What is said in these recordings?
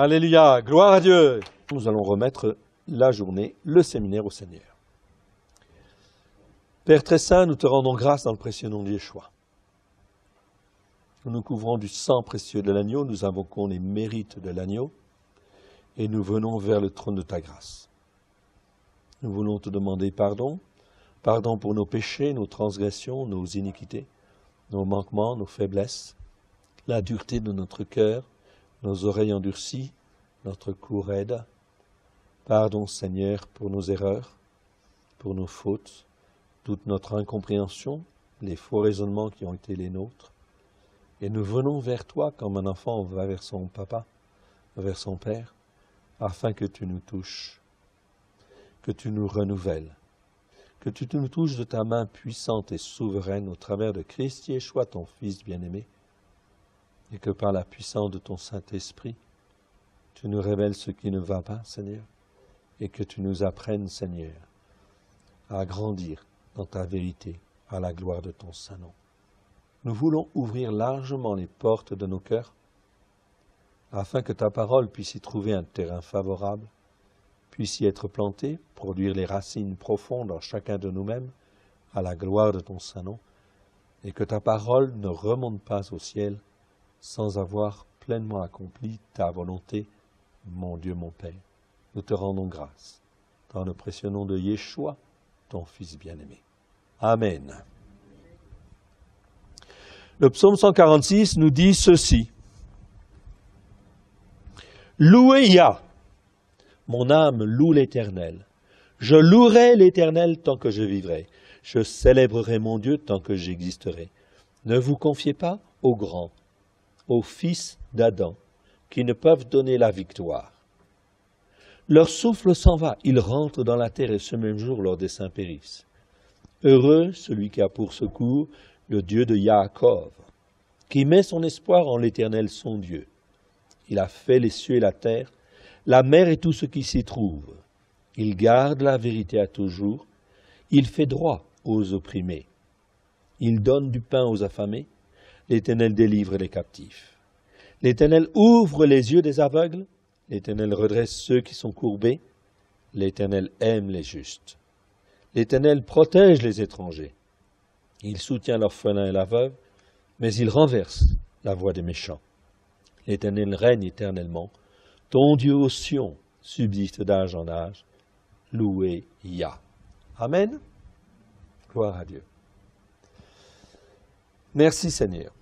Alléluia, gloire à Dieu. Nous allons remettre la journée, le séminaire au Seigneur. Père très saint, nous te rendons grâce dans le précieux nom de Yeshua. Nous nous couvrons du sang précieux de l'agneau, nous invoquons les mérites de l'agneau et nous venons vers le trône de ta grâce. Nous voulons te demander pardon, pardon pour nos péchés, nos transgressions, nos iniquités, nos manquements, nos faiblesses, la dureté de notre cœur, nos oreilles endurcies, notre cou raide. Pardon, Seigneur, pour nos erreurs, pour nos fautes, toute notre incompréhension, les faux raisonnements qui ont été les nôtres. Et nous venons vers toi comme un enfant va vers son papa, vers son père, afin que tu nous touches, que tu nous renouvelles, que tu nous touches de ta main puissante et souveraine au travers de Christ Yeshua, ton Fils bien-aimé, et que par la puissance de ton Saint-Esprit, tu nous révèles ce qui ne va pas, Seigneur, et que tu nous apprennes, Seigneur, à grandir dans ta vérité, à la gloire de ton Saint-Nom. Nous voulons ouvrir largement les portes de nos cœurs, afin que ta parole puisse y trouver un terrain favorable, puisse y être plantée, produire les racines profondes en chacun de nous-mêmes, à la gloire de ton Saint-Nom, et que ta parole ne remonte pas au ciel, sans avoir pleinement accompli ta volonté, mon Dieu, mon Père. Nous te rendons grâce, dans le précieux nom de Yeshua, ton Fils bien-aimé. Amen. Le psaume 146 nous dit ceci. Louez Yah, mon âme loue l'Éternel. Je louerai l'Éternel tant que je vivrai. Je célébrerai mon Dieu tant que j'existerai. Ne vous confiez pas aux grands, aux fils d'Adam, qui ne peuvent donner la victoire. Leur souffle s'en va, ils rentrent dans la terre et ce même jour leurs desseins périssent. Heureux celui qui a pour secours le Dieu de Yaakov, qui met son espoir en l'Éternel son Dieu. Il a fait les cieux et la terre, la mer et tout ce qui s'y trouve. Il garde la vérité à toujours, il fait droit aux opprimés. Il donne du pain aux affamés, l'Éternel délivre les captifs. L'Éternel ouvre les yeux des aveugles, l'Éternel redresse ceux qui sont courbés, l'Éternel aime les justes. L'Éternel protège les étrangers. Il soutient l'orphelin et la veuve, mais il renverse la voie des méchants. L'Éternel règne éternellement. Ton Dieu ô Sion subsiste d'âge en âge. Loué Yah. Amen. Gloire à Dieu. Merci Seigneur.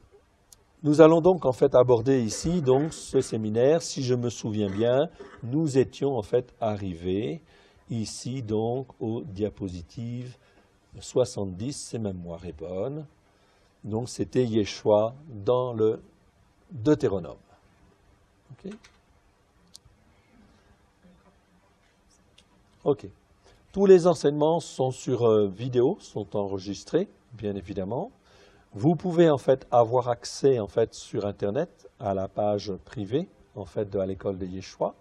Nous allons donc en fait aborder ici donc ce séminaire. Si je me souviens bien, nous étions en fait arrivés ici donc aux diapositives 70, si ma mémoire est bonne. Donc c'était Yeshua dans le Deutéronome. Ok. Ok. Tous les enseignements sont sur vidéo, sont enregistrés, bien évidemment. Vous pouvez en fait avoir accès en fait sur Internet à la page privée en fait de l'école de Yeshua.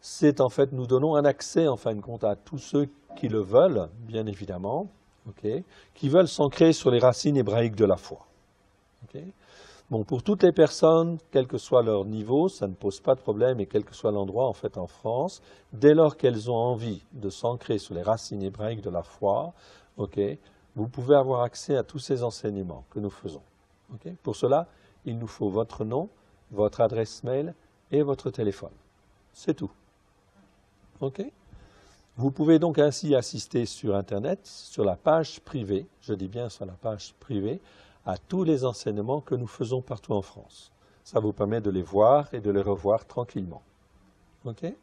C'est en fait, nous donnons un accès en fin de compte à tous ceux qui le veulent, bien évidemment, okay, qui veulent s'ancrer sur les racines hébraïques de la foi. Okay. Bon, pour toutes les personnes, quel que soit leur niveau, ça ne pose pas de problème, et quel que soit l'endroit en fait en France, dès lors qu'elles ont envie de s'ancrer sur les racines hébraïques de la foi, okay, vous pouvez avoir accès à tous ces enseignements que nous faisons. Okay. Pour cela, il nous faut votre nom, votre adresse mail et votre téléphone. C'est tout. Okay. Vous pouvez donc ainsi assister sur Internet, sur la page privée, je dis bien sur la page privée, à tous les enseignements que nous faisons partout en France. Ça vous permet de les voir et de les revoir tranquillement. Okay.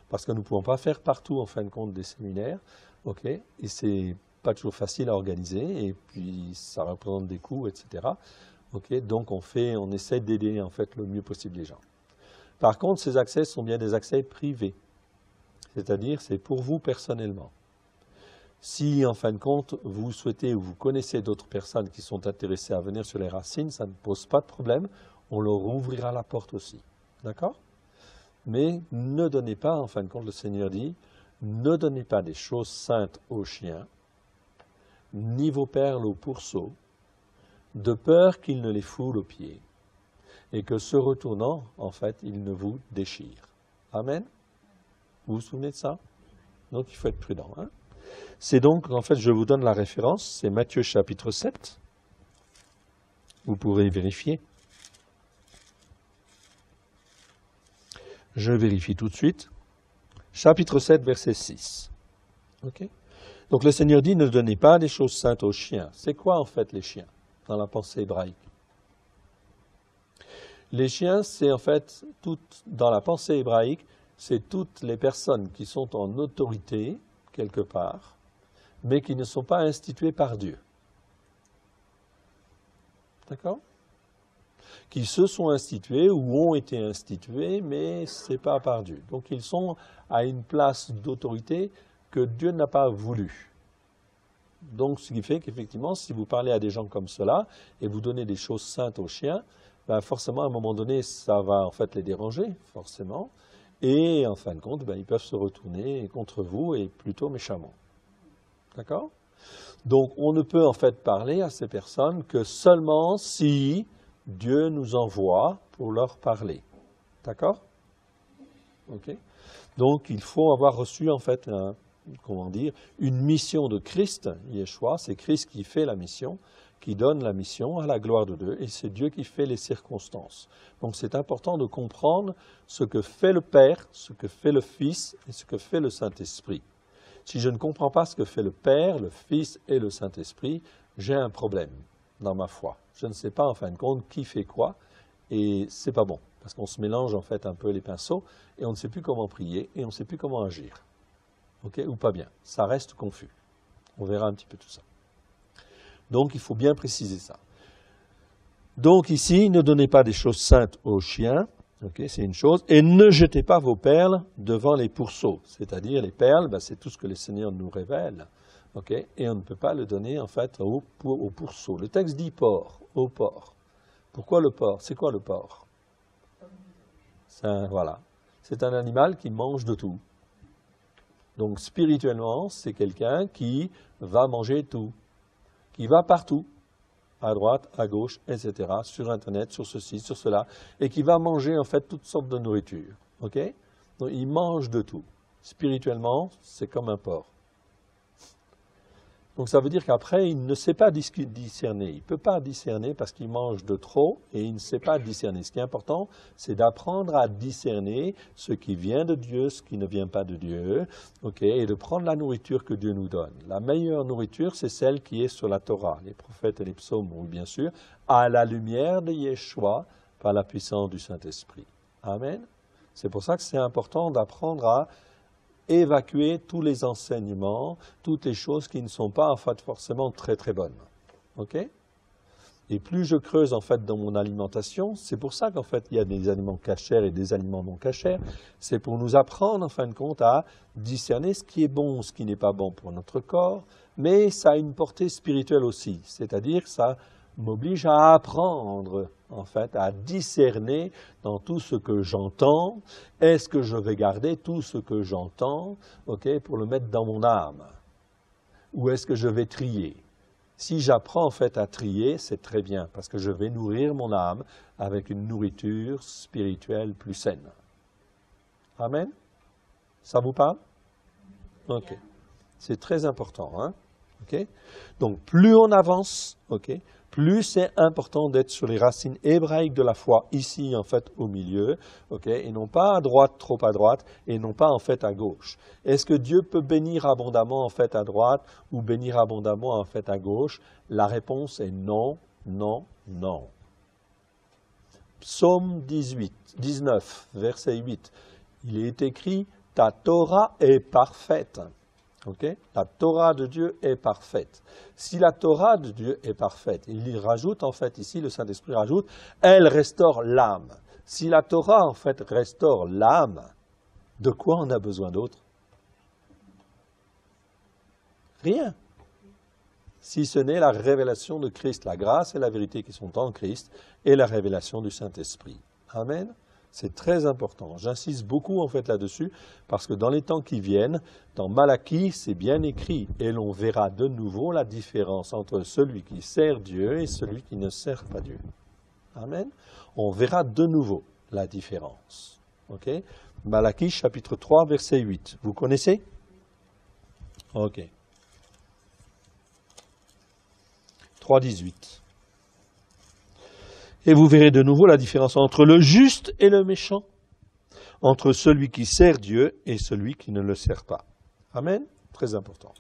Parce que nous ne pouvons pas faire partout, en fin de compte, des séminaires. Okay. Et c'est pas toujours facile à organiser, et puis ça représente des coûts, etc. Okay. Donc on essaie d'aider en fait le mieux possible les gens. Par contre, ces accès sont bien des accès privés. C'est-à-dire, c'est pour vous personnellement. Si, en fin de compte, vous souhaitez ou vous connaissez d'autres personnes qui sont intéressées à venir sur les racines, ça ne pose pas de problème, on leur ouvrira la porte aussi. D'accord? Mais ne donnez pas, en fin de compte, le Seigneur dit, ne donnez pas des choses saintes aux chiens, ni vos perles aux pourceaux, de peur qu'ils ne les foulent aux pieds. et que se retournant, en fait, il ne vous déchire. Amen. Vous vous souvenez de ça? Donc il faut être prudent. Hein? C'est donc, en fait, je vous donne la référence, c'est Matthieu chapitre 7. Vous pourrez vérifier. Je vérifie tout de suite. Chapitre 7, verset 6. Okay? Donc le Seigneur dit, ne donnez pas des choses saintes aux chiens. C'est quoi en fait les chiens dans la pensée hébraïque? Les chiens, c'est en fait, dans la pensée hébraïque, c'est toutes les personnes qui sont en autorité, quelque part, mais qui ne sont pas instituées par Dieu. D'accord? Qui se sont institués ou ont été institués, mais ce n'est pas par Dieu. Donc ils sont à une place d'autorité que Dieu n'a pas voulu. Donc ce qui fait qu'effectivement, si vous parlez à des gens comme cela, et vous donnez des choses saintes aux chiens, ben forcément à un moment donné, ça va en fait les déranger, forcément, et en fin de compte, ben, ils peuvent se retourner contre vous, et plutôt méchamment. D'accord? Donc on ne peut en fait parler à ces personnes que seulement si Dieu nous envoie pour leur parler. D'accord? Ok. Donc il faut avoir reçu en fait une mission de Christ, Yeshua, c'est Christ qui fait la mission, qui donne la mission à la gloire de Dieu, et c'est Dieu qui fait les circonstances. Donc c'est important de comprendre ce que fait le Père, ce que fait le Fils et ce que fait le Saint-Esprit. Si je ne comprends pas ce que fait le Père, le Fils et le Saint-Esprit, j'ai un problème dans ma foi. Je ne sais pas en fin de compte qui fait quoi, et c'est pas bon, parce qu'on se mélange en fait un peu les pinceaux, et on ne sait plus comment prier, et on ne sait plus comment agir. Ok, ou pas bien, ça reste confus. On verra un petit peu tout ça. Donc il faut bien préciser ça. Donc ici, ne donnez pas des choses saintes aux chiens, okay, c'est une chose, et ne jetez pas vos perles devant les pourceaux. C'est-à-dire les perles, ben, c'est tout ce que le Seigneur nous révèle, okay, et on ne peut pas le donner en fait au pourceau. Le texte dit porc, au porc. Pourquoi le porc? C'est quoi le porc? Voilà, c'est un animal qui mange de tout. Donc spirituellement, c'est quelqu'un qui va manger tout, qui va partout, à droite, à gauche, etc., sur Internet, sur ceci, sur cela, et qui va manger en fait toutes sortes de nourriture. Ok? Donc il mange de tout. Spirituellement, c'est comme un porc. Donc ça veut dire qu'après, il ne sait pas discerner. Il ne peut pas discerner parce qu'il mange de trop et il ne sait pas discerner. Ce qui est important, c'est d'apprendre à discerner ce qui vient de Dieu, ce qui ne vient pas de Dieu, okay, et de prendre la nourriture que Dieu nous donne. La meilleure nourriture, c'est celle qui est sur la Torah. Les prophètes et les psaumes, oui, bien sûr, à la lumière de Yeshua par la puissance du Saint-Esprit. Amen. C'est pour ça que c'est important d'apprendre à évacuer tous les enseignements, toutes les choses qui ne sont pas en fait forcément très très bonnes. Ok? Et plus je creuse en fait dans mon alimentation, c'est pour ça qu'en fait il y a des aliments cachers et des aliments non cachers, c'est pour nous apprendre en fin de compte à discerner ce qui est bon, ce qui n'est pas bon pour notre corps, mais ça a une portée spirituelle aussi, c'est-à-dire ça m'oblige à apprendre, en fait, à discerner dans tout ce que j'entends. Est-ce que je vais garder tout ce que j'entends, okay, pour le mettre dans mon âme? Ou est-ce que je vais trier? Si j'apprends, en fait, à trier, c'est très bien, parce que je vais nourrir mon âme avec une nourriture spirituelle plus saine. Amen? Ça vous parle? Ok. C'est très important, hein? Ok? Donc, plus on avance, ok, plus c'est important d'être sur les racines hébraïques de la foi, ici, en fait, au milieu, okay, et non pas à droite, trop à droite, et non pas, en fait, à gauche. Est-ce que Dieu peut bénir abondamment, en fait, à droite, ou bénir abondamment, en fait, à gauche? La réponse est non, non, non. Psaume 19, verset 8. Il est écrit « Ta Torah est parfaite ». Okay? La Torah de Dieu est parfaite. Si la Torah de Dieu est parfaite, il rajoute en fait ici, le Saint-Esprit rajoute, elle restaure l'âme. Si la Torah en fait restaure l'âme, de quoi on a besoin d'autre? Rien. Si ce n'est la révélation de Christ, la grâce et la vérité qui sont en Christ et la révélation du Saint-Esprit. Amen. C'est très important. J'insiste beaucoup en fait là-dessus parce que dans les temps qui viennent, dans Malachie, c'est bien écrit et l'on verra de nouveau la différence entre celui qui sert Dieu et celui qui ne sert pas Dieu. Amen. On verra de nouveau la différence. Ok. Malachie chapitre 3, verset 8. Vous connaissez? Ok. 3, 18. Et vous verrez de nouveau la différence entre le juste et le méchant, entre celui qui sert Dieu et celui qui ne le sert pas. Amen. Très important.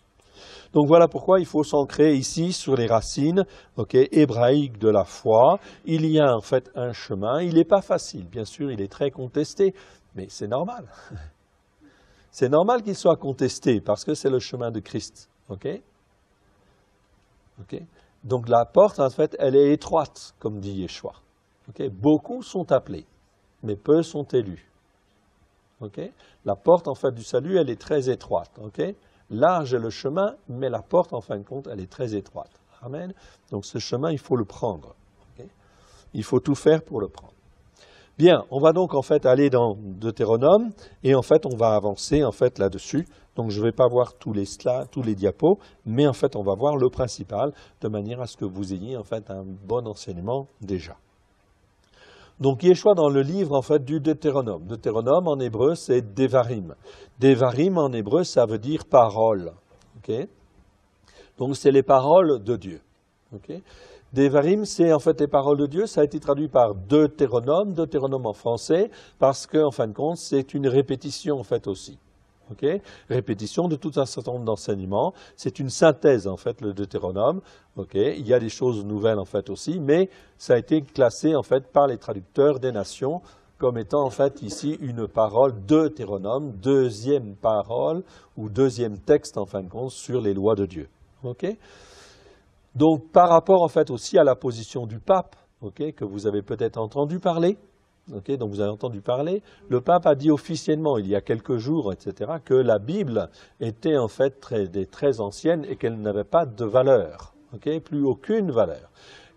Donc voilà pourquoi il faut s'ancrer ici sur les racines hébraïques de la foi. Il y a en fait un chemin. Il n'est pas facile, bien sûr, il est très contesté, mais c'est normal. C'est normal qu'il soit contesté parce que c'est le chemin de Christ. Donc la porte, en fait, elle est étroite, comme dit Yeshua. Beaucoup sont appelés, mais peu sont élus. La porte, en fait, du salut, elle est très étroite. Large est le chemin, mais la porte, en fin de compte, elle est très étroite. Amen. Donc ce chemin, il faut le prendre. Il faut tout faire pour le prendre. Bien, on va donc en fait aller dans Deutéronome et en fait on va avancer en fait là-dessus. Donc je ne vais pas voir tous les diapos, mais en fait on va voir le principal de manière à ce que vous ayez en fait un bon enseignement déjà. Donc Yeshua dans le livre en fait du Deutéronome. Deutéronome en hébreu c'est Devarim. Devarim en hébreu ça veut dire parole. Donc c'est les paroles de Dieu. Devarim, c'est en fait les paroles de Dieu, ça a été traduit par Deutéronome en français, parce qu'en fin de compte, c'est une répétition en fait aussi. Répétition de tout un certain nombre d'enseignements, c'est une synthèse en fait le Deutéronome. Il y a des choses nouvelles en fait aussi, mais ça a été classé en fait par les traducteurs des nations comme étant en fait ici une parole Deutéronome, deuxième parole ou deuxième texte en fin de compte sur les lois de Dieu. Donc, par rapport en fait aussi à la position du pape, que vous avez peut-être entendu parler, donc vous avez entendu parler, le pape a dit officiellement, il y a quelques jours, etc., que la Bible était en fait très ancienne et qu'elle n'avait pas de valeur, plus aucune valeur.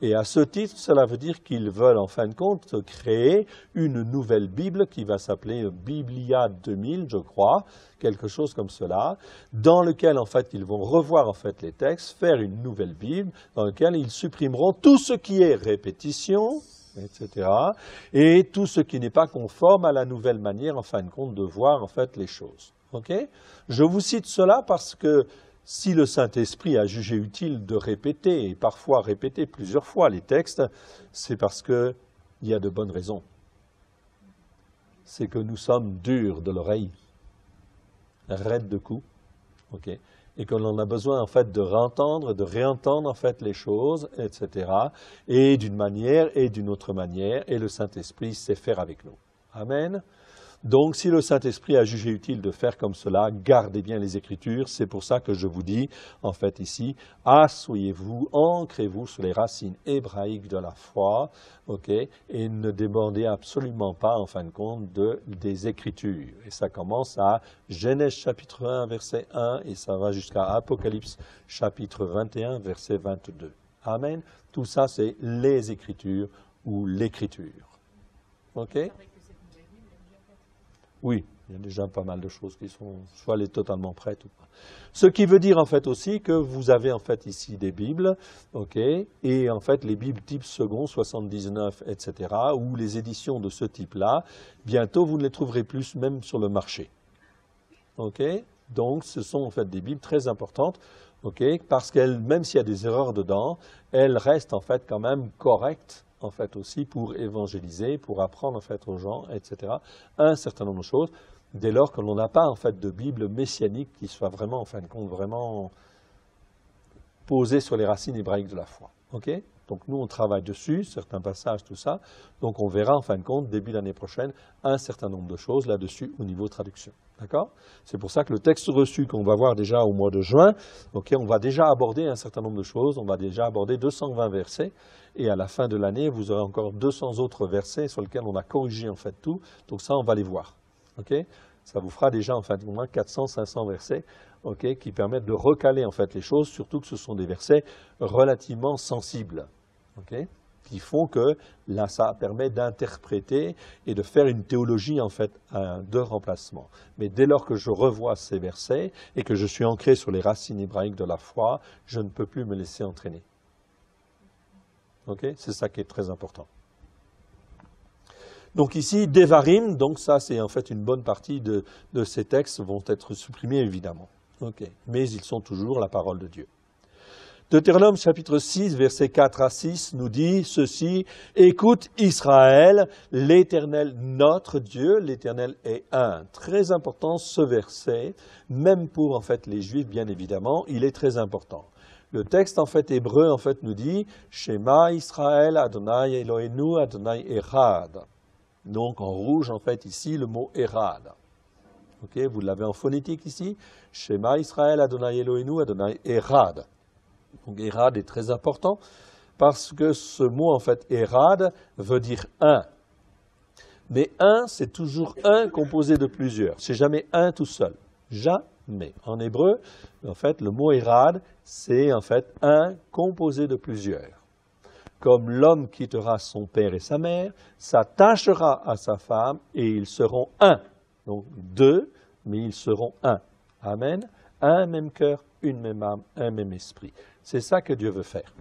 Et à ce titre, cela veut dire qu'ils veulent en fin de compte créer une nouvelle Bible qui va s'appeler Biblia 2000, je crois, quelque chose comme cela, dans lequel en fait ils vont revoir en fait les textes, faire une nouvelle Bible dans laquelle ils supprimeront tout ce qui est répétition, etc., et tout ce qui n'est pas conforme à la nouvelle manière en fin de compte de voir en fait les choses. Je vous cite cela parce que si le Saint-Esprit a jugé utile de répéter, et parfois répéter plusieurs fois les textes, c'est parce qu'il y a de bonnes raisons. C'est que nous sommes durs de l'oreille, raides de cou, et que l'on a besoin en fait de réentendre en fait les choses, etc., et d'une manière et d'une autre manière, et le Saint-Esprit sait faire avec nous. Amen. Donc, si le Saint-Esprit a jugé utile de faire comme cela, gardez bien les Écritures. C'est pour ça que je vous dis, en fait, ici, asseyez-vous, ancrez-vous sur les racines hébraïques de la foi, et ne débordez absolument pas, en fin de compte, des Écritures. Et ça commence à Genèse chapitre 1, verset 1, et ça va jusqu'à Apocalypse chapitre 21, verset 22. Amen. Tout ça, c'est les Écritures ou l'Écriture. Oui, il y a déjà pas mal de choses qui sont, soit elle est totalement prête ou pas. Ce qui veut dire en fait aussi que vous avez en fait ici des Bibles, et en fait les Bibles type second, 79, etc., ou les éditions de ce type-là, bientôt vous ne les trouverez plus même sur le marché. Donc ce sont en fait des Bibles très importantes, parce qu'elles, même s'il y a des erreurs dedans, elles restent en fait quand même correctes, en fait aussi pour évangéliser, pour apprendre en fait aux gens, etc., un certain nombre de choses, dès lors que l'on n'a pas en fait de Bible messianique qui soit vraiment, en fin de compte, vraiment posée sur les racines hébraïques de la foi. Donc nous on travaille dessus, certains passages, tout ça, donc on verra en fin de compte, début d'année prochaine, un certain nombre de choses là-dessus au niveau traduction. D'accord? C'est pour ça que le texte reçu qu'on va voir déjà au mois de juin, on va déjà aborder un certain nombre de choses, on va déjà aborder 220 versets, et à la fin de l'année, vous aurez encore 200 autres versets sur lesquels on a corrigé en fait tout, donc ça on va les voir. Ça vous fera déjà en fin de compte 400-500 versets qui permettent de recaler en fait les choses, surtout que ce sont des versets relativement sensibles, qui font que là ça permet d'interpréter et de faire une théologie en fait de remplacement. Mais dès lors que je revois ces versets et que je suis ancré sur les racines hébraïques de la foi, je ne peux plus me laisser entraîner. C'est ça qui est très important. Donc ici, Devarim, donc ça c'est en fait une bonne partie de ces textes vont être supprimés évidemment. Okay. Mais ils sont toujours la parole de Dieu. Deutéronome chapitre 6, versets 4 à 6 nous dit ceci, « Écoute Israël, l'Éternel notre Dieu, l'Éternel est un. » Très important ce verset, même pour en fait les Juifs bien évidemment, il est très important. Le texte en fait hébreu en fait nous dit « Shema Israël, Adonai Eloheinu, Adonai Echad ». Donc en rouge en fait ici le mot Echad. Okay, vous l'avez en phonétique ici, « Shema Israël, Adonai Eloheinu, Adonai Echad ». Donc Erad est très important parce que ce mot en fait Erad veut dire un. Mais un, c'est toujours un composé de plusieurs. C'est jamais un tout seul. Jamais. En hébreu, en fait, le mot Erad, c'est en fait un composé de plusieurs. Comme l'homme quittera son père et sa mère, s'attachera à sa femme et ils seront un. Donc deux, mais ils seront un. Amen. Un même cœur, une même âme, un même esprit. C'est ça que Dieu veut faire.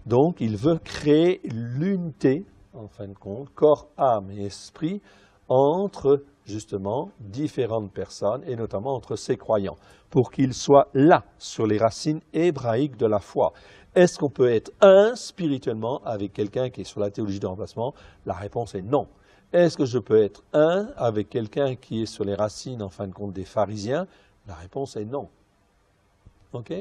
Donc, il veut créer l'unité, en fin de compte, corps, âme et esprit, entre, justement, différentes personnes, et notamment entre ses croyants, pour qu'ils soient là, sur les racines hébraïques de la foi. Est-ce qu'on peut être un spirituellement avec quelqu'un qui est sur la théologie du remplacement? La réponse est non. Est-ce que je peux être un avec quelqu'un qui est sur les racines, en fin de compte, des pharisiens? La réponse est non. OK?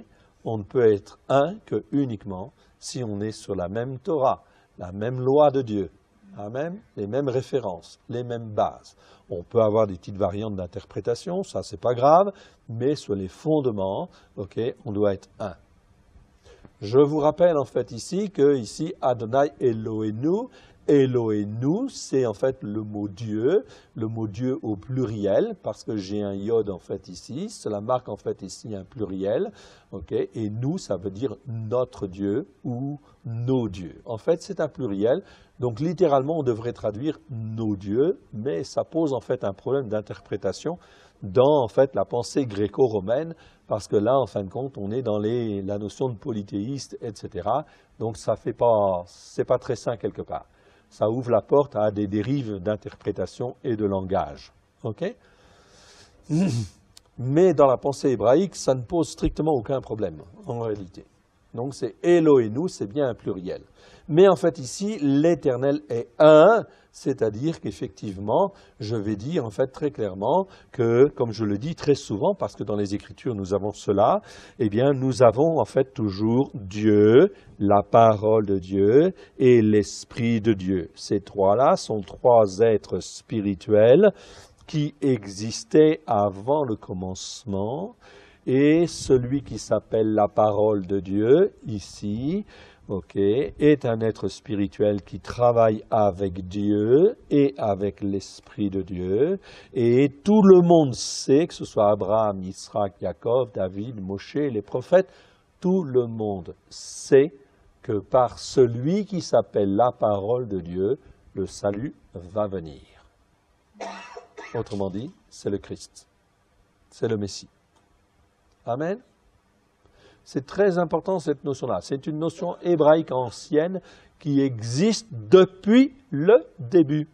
On ne peut être un que uniquement si on est sur la même Torah, la même loi de Dieu. Amen. Les mêmes références, les mêmes bases. On peut avoir des petites variantes d'interprétation, ça c'est pas grave, mais sur les fondements, ok, on doit être un. Je vous rappelle en fait ici que ici Adonai Eloheinu, Eloheinu, c'est en fait le mot Dieu au pluriel, parce que j'ai un iode en fait ici, cela marque en fait ici un pluriel, ok, et nous ça veut dire notre Dieu ou nos dieux. En fait c'est un pluriel, donc littéralement on devrait traduire nos dieux, mais ça pose en fait un problème d'interprétation dans en fait la pensée gréco-romaine, parce que là en fin de compte on est dans la notion de polythéiste, etc. Donc ça fait pas, c'est pas très sain quelque part. Ça ouvre la porte à des dérives d'interprétation et de langage. Okay? Mais dans la pensée hébraïque, ça ne pose strictement aucun problème, en réalité. Donc c'est Eloheinu, c'est bien un pluriel. Mais en fait ici, l'Éternel est un, c'est-à-dire qu'effectivement, je vais dire en fait très clairement que, comme je le dis très souvent, parce que dans les Écritures nous avons cela, eh bien nous avons en fait toujours Dieu, la parole de Dieu et l'Esprit de Dieu. Ces trois-là sont trois êtres spirituels qui existaient avant le commencement. Et celui qui s'appelle la parole de Dieu, ici, est un être spirituel qui travaille avec Dieu et avec l'Esprit de Dieu. Et tout le monde sait, que ce soit Abraham, Isaac, Jacob, David, Moshe, les prophètes, tout le monde sait que par celui qui s'appelle la parole de Dieu, le salut va venir. Autrement dit, c'est le Christ, c'est le Messie. Amen. C'est très important cette notion-là. C'est une notion hébraïque ancienne qui existe depuis le début.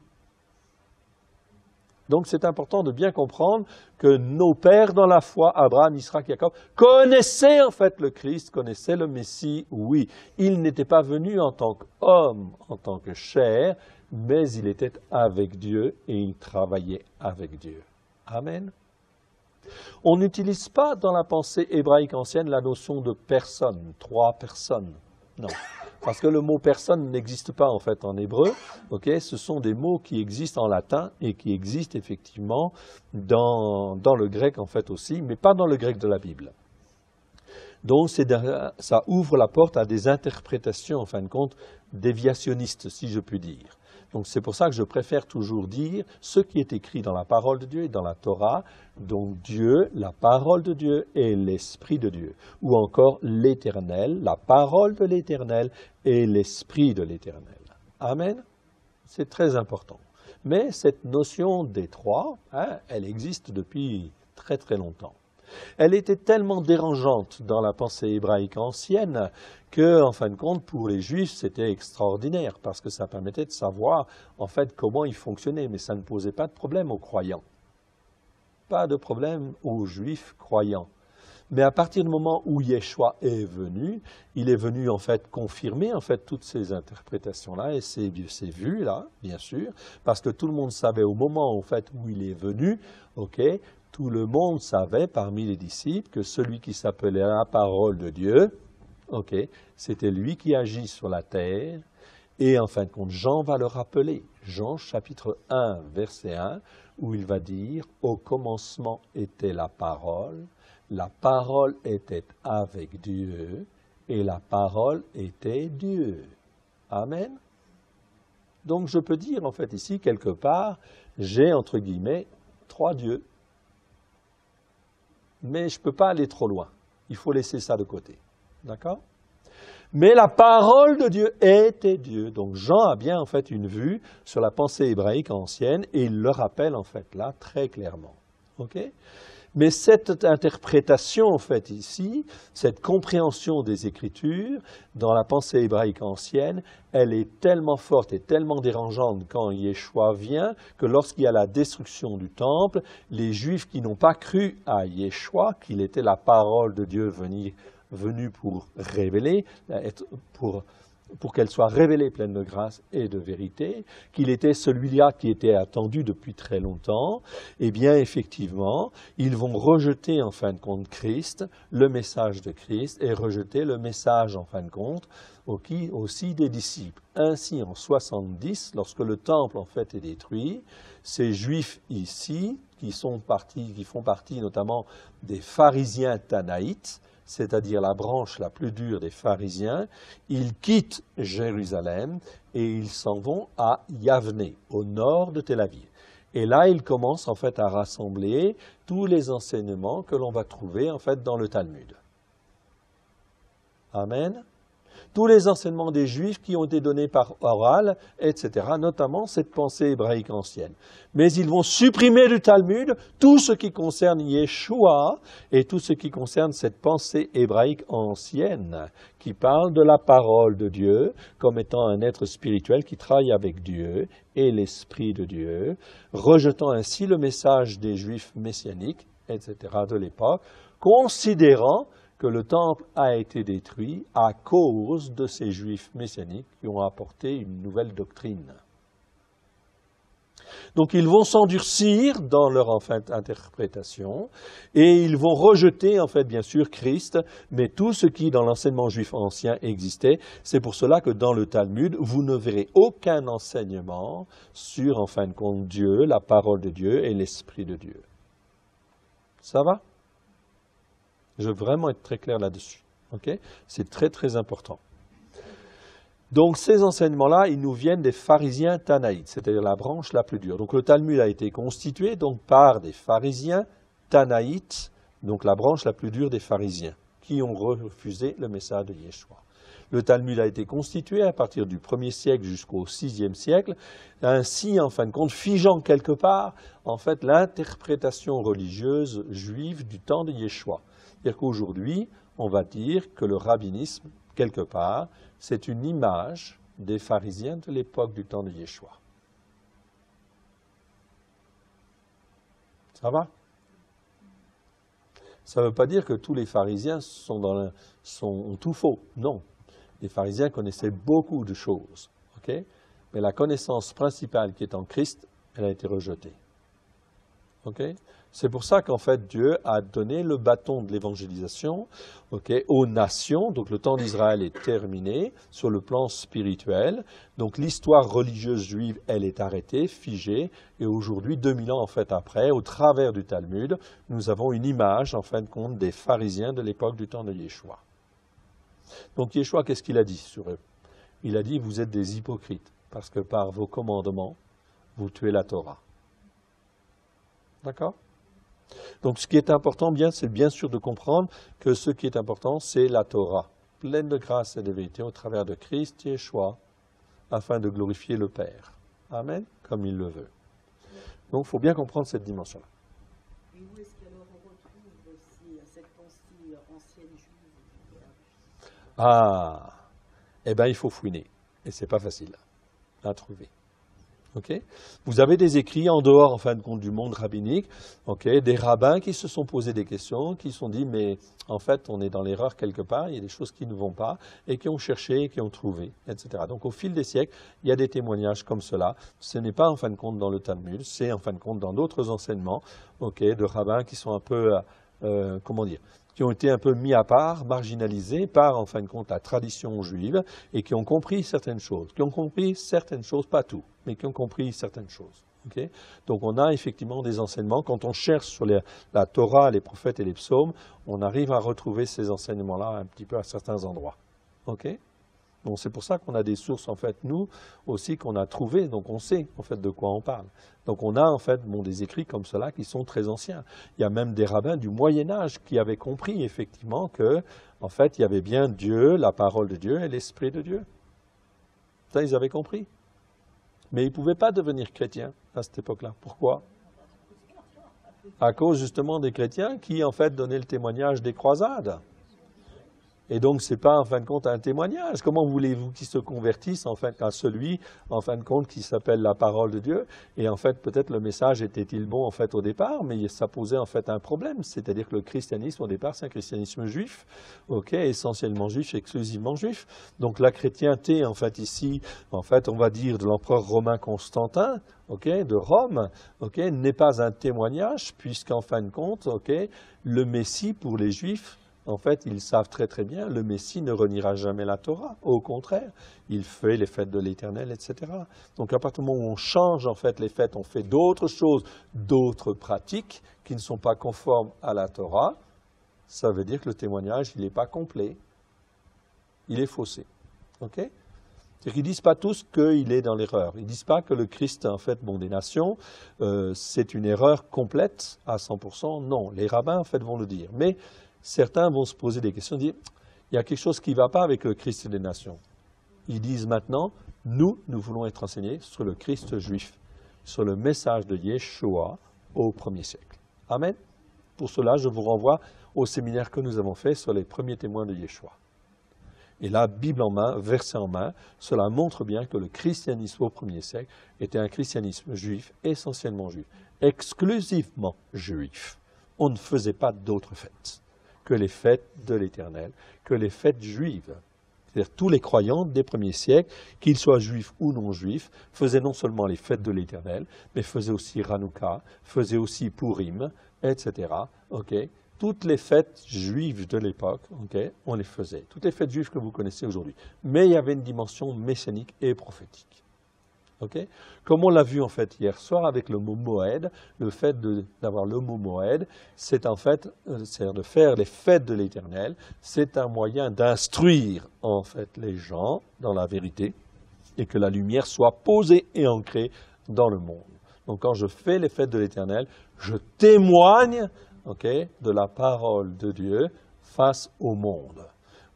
Donc c'est important de bien comprendre que nos pères dans la foi, Abraham, Isaac, Jacob, connaissaient en fait le Christ, connaissaient le Messie, oui. Il n'était pas venu en tant qu'homme, en tant que chair, mais il était avec Dieu et il travaillait avec Dieu. Amen. On n'utilise pas dans la pensée hébraïque ancienne la notion de personne, trois personnes. Non, parce que le mot personne n'existe pas en fait en hébreu. Okay, ce sont des mots qui existent en latin et qui existent effectivement dans le grec en fait aussi, mais pas dans le grec de la Bible. Donc ça ouvre la porte à des interprétations en fin de compte déviationnistes, si je puis dire. Donc c'est pour ça que je préfère toujours dire ce qui est écrit dans la parole de Dieu et dans la Torah, donc Dieu, la parole de Dieu et l'Esprit de Dieu, ou encore l'Éternel, la parole de l'Éternel et l'Esprit de l'Éternel. Amen. C'est très important. Mais cette notion des trois, elle existe depuis très très longtemps. Elle était tellement dérangeante dans la pensée hébraïque ancienne que, en fin de compte, pour les Juifs, c'était extraordinaire parce que ça permettait de savoir, en fait, comment ils fonctionnaient, mais ça ne posait pas de problème aux croyants. Pas de problème aux Juifs croyants. Mais à partir du moment où Yeshua est venu, il est venu en fait confirmer en fait toutes ces interprétations-là et ces vues-là, bien sûr, parce que tout le monde savait au moment en fait où il est venu, ok, tout le monde savait parmi les disciples que celui qui s'appelait la parole de Dieu, ok, c'était lui qui agit sur la terre. Et en fin de compte, Jean va le rappeler. Jean chapitre 1, verset 1, où il va dire « Au commencement était la parole était avec Dieu, et la parole était Dieu. » Amen. Donc je peux dire en fait ici, quelque part, j'ai entre guillemets 3 dieux. Mais je ne peux pas aller trop loin. Il faut laisser ça de côté. D'accord ? Mais la parole de Dieu était Dieu. Donc Jean a bien en fait une vue sur la pensée hébraïque ancienne et il le rappelle en fait là très clairement. Okay ? Mais cette interprétation en fait ici, cette compréhension des Écritures dans la pensée hébraïque ancienne, elle est tellement forte et tellement dérangeante quand Yeshua vient que lorsqu'il y a la destruction du temple, les Juifs qui n'ont pas cru à Yeshua, qu'il était la parole de Dieu venu pour révéler, pour qu'elle soit révélée pleine de grâce et de vérité, qu'il était celui-là qui était attendu depuis très longtemps, eh bien effectivement, ils vont rejeter en fin de compte Christ, le message de Christ, et rejeter le message en fin de compte aussi des disciples. Ainsi, en 70, lorsque le temple en fait est détruit, ces Juifs ici, qui font partie notamment des pharisiens tanaïtes, c'est-à-dire la branche la plus dure des pharisiens, ils quittent Jérusalem et ils s'en vont à Yavné, au nord de Tel Aviv. Et là, ils commencent en fait à rassembler tous les enseignements que l'on va trouver en fait dans le Talmud. Amen. Tous les enseignements des Juifs qui ont été donnés par oral, etc., notamment cette pensée hébraïque ancienne. Mais ils vont supprimer du Talmud tout ce qui concerne Yeshua et tout ce qui concerne cette pensée hébraïque ancienne qui parle de la parole de Dieu comme étant un être spirituel qui travaille avec Dieu et l'Esprit de Dieu, rejetant ainsi le message des Juifs messianiques, etc., de l'époque, considérant que le temple a été détruit à cause de ces Juifs messianiques qui ont apporté une nouvelle doctrine. Donc ils vont s'endurcir dans leur interprétation et ils vont rejeter en fait bien sûr Christ, mais tout ce qui dans l'enseignement juif ancien existait. C'est pour cela que dans le Talmud, vous ne verrez aucun enseignement sur en fin de compte Dieu, la parole de Dieu et l'Esprit de Dieu. Ça va ? Je veux vraiment être très clair là-dessus. Okay ? C'est très très important. Donc ces enseignements-là, ils nous viennent des pharisiens tanaïtes, c'est-à-dire la branche la plus dure. Donc le Talmud a été constitué donc, par des pharisiens tanaïtes, donc la branche la plus dure des pharisiens, qui ont refusé le message de Yeshua. Le Talmud a été constitué à partir du 1er siècle jusqu'au 6e siècle, ainsi en fin de compte figeant quelque part en fait l'interprétation religieuse juive du temps de Yeshua. C'est-à-dire qu'aujourd'hui, on va dire que le rabbinisme, quelque part, c'est une image des pharisiens de l'époque du temps de Yeshua. Ça va ? Ça ne veut pas dire que tous les pharisiens sont tout faux. Non. Les pharisiens connaissaient beaucoup de choses. Okay ? Mais la connaissance principale qui est en Christ, elle a été rejetée. Okay ? C'est pour ça qu'en fait Dieu a donné le bâton de l'évangélisation aux nations. Donc le temps d'Israël est terminé sur le plan spirituel. Donc l'histoire religieuse juive, elle est arrêtée, figée. Et aujourd'hui, 2000 ans en fait après, au travers du Talmud, nous avons une image en fin de compte des pharisiens de l'époque du temps de Yeshua. Donc Yeshua, qu'est-ce qu'il a dit sur eux ? Il a dit, vous êtes des hypocrites, parce que par vos commandements, vous tuez la Torah. D'accord ? Donc ce qui est important, c'est bien sûr de comprendre que ce qui est important, c'est la Torah, pleine de grâce et de vérité au travers de Christ Yeshua, afin de glorifier le Père. Amen, comme il le veut. Donc il faut bien comprendre cette dimension-là. Et où est-ce qu'alors on retrouve aussi Ah, eh bien il faut fouiner. Et c'est pas facile à trouver. Okay. Vous avez des écrits en dehors, en fin de compte, du monde rabbinique, des rabbins qui se sont posés des questions, qui se sont dit, mais en fait, on est dans l'erreur quelque part, il y a des choses qui ne vont pas, et qui ont cherché, qui ont trouvé, etc. Donc, au fil des siècles, il y a des témoignages comme cela. Ce n'est pas, en fin de compte, dans le Talmud, c'est, en fin de compte, dans d'autres enseignements, de rabbins qui sont un peu, qui ont été un peu mis à part, marginalisés par, en fin de compte, la tradition juive et qui ont compris certaines choses. Pas tout, mais qui ont compris certaines choses. Okay. Donc on a effectivement des enseignements. Quand on cherche sur la Torah, les prophètes et les psaumes, on arrive à retrouver ces enseignements-là un petit peu à certains endroits. Okay. Donc c'est pour ça qu'on a des sources, en fait, nous aussi, qu'on a trouvées, donc on sait, en fait, de quoi on parle. Donc on a, en fait, des écrits comme cela qui sont très anciens. Il y a même des rabbins du Moyen-Âge qui avaient compris, effectivement, que, en fait, il y avait bien Dieu, la parole de Dieu et l'Esprit de Dieu. Ça, ils avaient compris. Mais ils ne pouvaient pas devenir chrétiens à cette époque-là. Pourquoi? À cause, justement, des chrétiens qui, en fait, donnaient le témoignage des croisades. Et donc, ce n'est pas, en fin de compte, un témoignage. Comment voulez-vous qu'ils se convertissent, en fait, à celui, en fin de compte, qui s'appelle la parole de Dieu? Et en fait, peut-être le message était-il bon, en fait, au départ, mais ça posait, en fait, un problème. C'est-à-dire que le christianisme, au départ, c'est un christianisme juif, essentiellement juif, exclusivement juif. Donc, la chrétienté, en fait, ici, en fait, on va dire de l'empereur romain Constantin, de Rome, n'est pas un témoignage, puisqu'en fin de compte, le Messie, pour les Juifs, en fait, ils savent très très bien, le Messie ne reniera jamais la Torah. Au contraire, il fait les fêtes de l'Éternel, etc. Donc à partir du moment où on change en fait les fêtes, on fait d'autres choses, d'autres pratiques qui ne sont pas conformes à la Torah, ça veut dire que le témoignage, il n'est pas complet. Il est faussé. C'est-à-dire qu'ils ne disent pas tous qu'il est dans l'erreur. Ils ne disent pas que le Christ, en fait, des nations, c'est une erreur complète à 100%. Non, les rabbins, en fait, vont le dire. Mais certains vont se poser des questions, dire, il y a quelque chose qui ne va pas avec le Christ des nations. Ils disent maintenant, nous voulons être enseignés sur le Christ juif, sur le message de Yeshua au 1er siècle. Amen. Pour cela, je vous renvoie au séminaire que nous avons fait sur les premiers témoins de Yeshua. Et là, Bible en main, verset en main, cela montre bien que le christianisme au 1er siècle était un christianisme juif, essentiellement juif, exclusivement juif. On ne faisait pas d'autres fêtes que les fêtes de l'Éternel, que les fêtes juives. C'est-à-dire tous les croyants des premiers siècles, qu'ils soient juifs ou non juifs, faisaient non seulement les fêtes de l'Éternel, mais faisaient aussi Hanouka, faisaient aussi Purim, etc. Toutes les fêtes juives de l'époque, on les faisait. Toutes les fêtes juives que vous connaissez aujourd'hui. Mais il y avait une dimension messianique et prophétique. Comme on l'a vu en fait hier soir avec le mot Moed, le fait d'avoir le mot Moed, c'est en fait, c'est de faire les fêtes de l'Éternel, c'est un moyen d'instruire en fait les gens dans la vérité et que la lumière soit posée et ancrée dans le monde. Donc quand je fais les fêtes de l'Éternel, je témoigne de la parole de Dieu face au monde.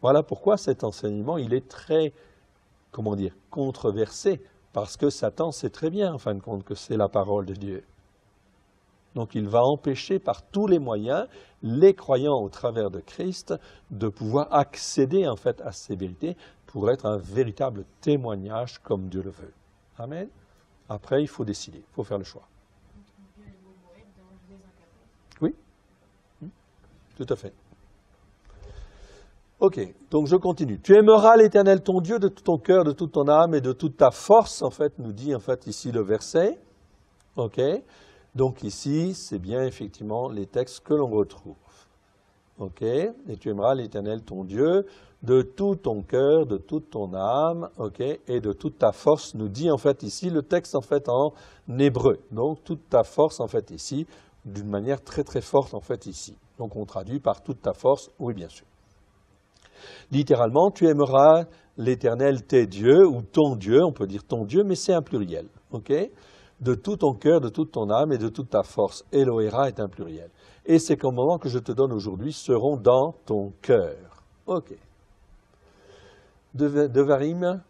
Voilà pourquoi cet enseignement, il est très, controversé. Parce que Satan sait très bien, en fin de compte, que c'est la parole de Dieu. Donc il va empêcher par tous les moyens les croyants au travers de Christ de pouvoir accéder en fait à ces vérités pour être un véritable témoignage comme Dieu le veut. Amen. Après, il faut décider, il faut faire le choix. Oui, tout à fait. Donc je continue. Tu aimeras l'Éternel ton Dieu de tout ton cœur, de toute ton âme et de toute ta force, en fait, nous dit en fait ici le verset. Donc ici, c'est bien effectivement les textes que l'on retrouve. Et tu aimeras l'Éternel ton Dieu de tout ton cœur, de toute ton âme, et de toute ta force, nous dit en fait ici le texte en fait en hébreu. Donc toute ta force en fait ici, d'une manière très très forte en fait ici. Donc on traduit par toute ta force, oui bien sûr. Littéralement, tu aimeras l'Éternel tes dieux, ou ton Dieu, on peut dire ton Dieu, mais c'est un pluriel, de tout ton cœur, de toute ton âme et de toute ta force. Elohera est un pluriel. Et ces commandements que je te donne aujourd'hui seront dans ton cœur. Devarim,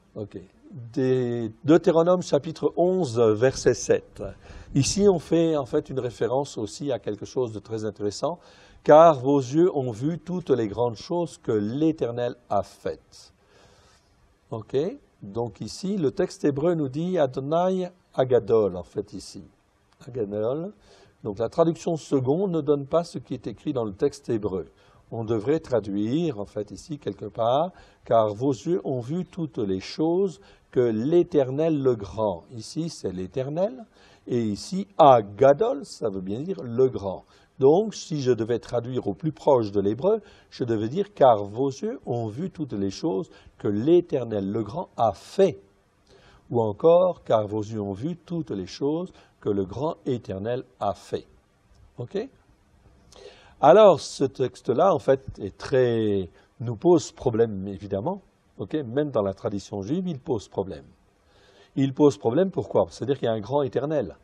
Deutéronome chapitre 11, verset 7. Ici, on fait en fait une référence aussi à quelque chose de très intéressant car vos yeux ont vu toutes les grandes choses que l'Éternel a faites. Ok? Donc ici, le texte hébreu nous dit Adonai Agadol, en fait ici. Agadol. Donc la traduction seconde ne donne pas ce qui est écrit dans le texte hébreu. On devrait traduire, en fait ici, quelque part, car vos yeux ont vu toutes les choses que l'Éternel le grand. Ici, c'est l'Éternel, et ici, Agadol, ça veut bien dire le grand. Donc, si je devais traduire au plus proche de l'hébreu, je devais dire « car vos yeux ont vu toutes les choses que l'Éternel le grand a fait ». Ou encore « car vos yeux ont vu toutes les choses que le grand Éternel a fait ». Ok? Alors, ce texte-là, en fait, nous pose problème, évidemment. Ok? Même dans la tradition juive, il pose problème. Il pose problème pourquoi? C'est-à-dire qu'il y a un grand Éternel.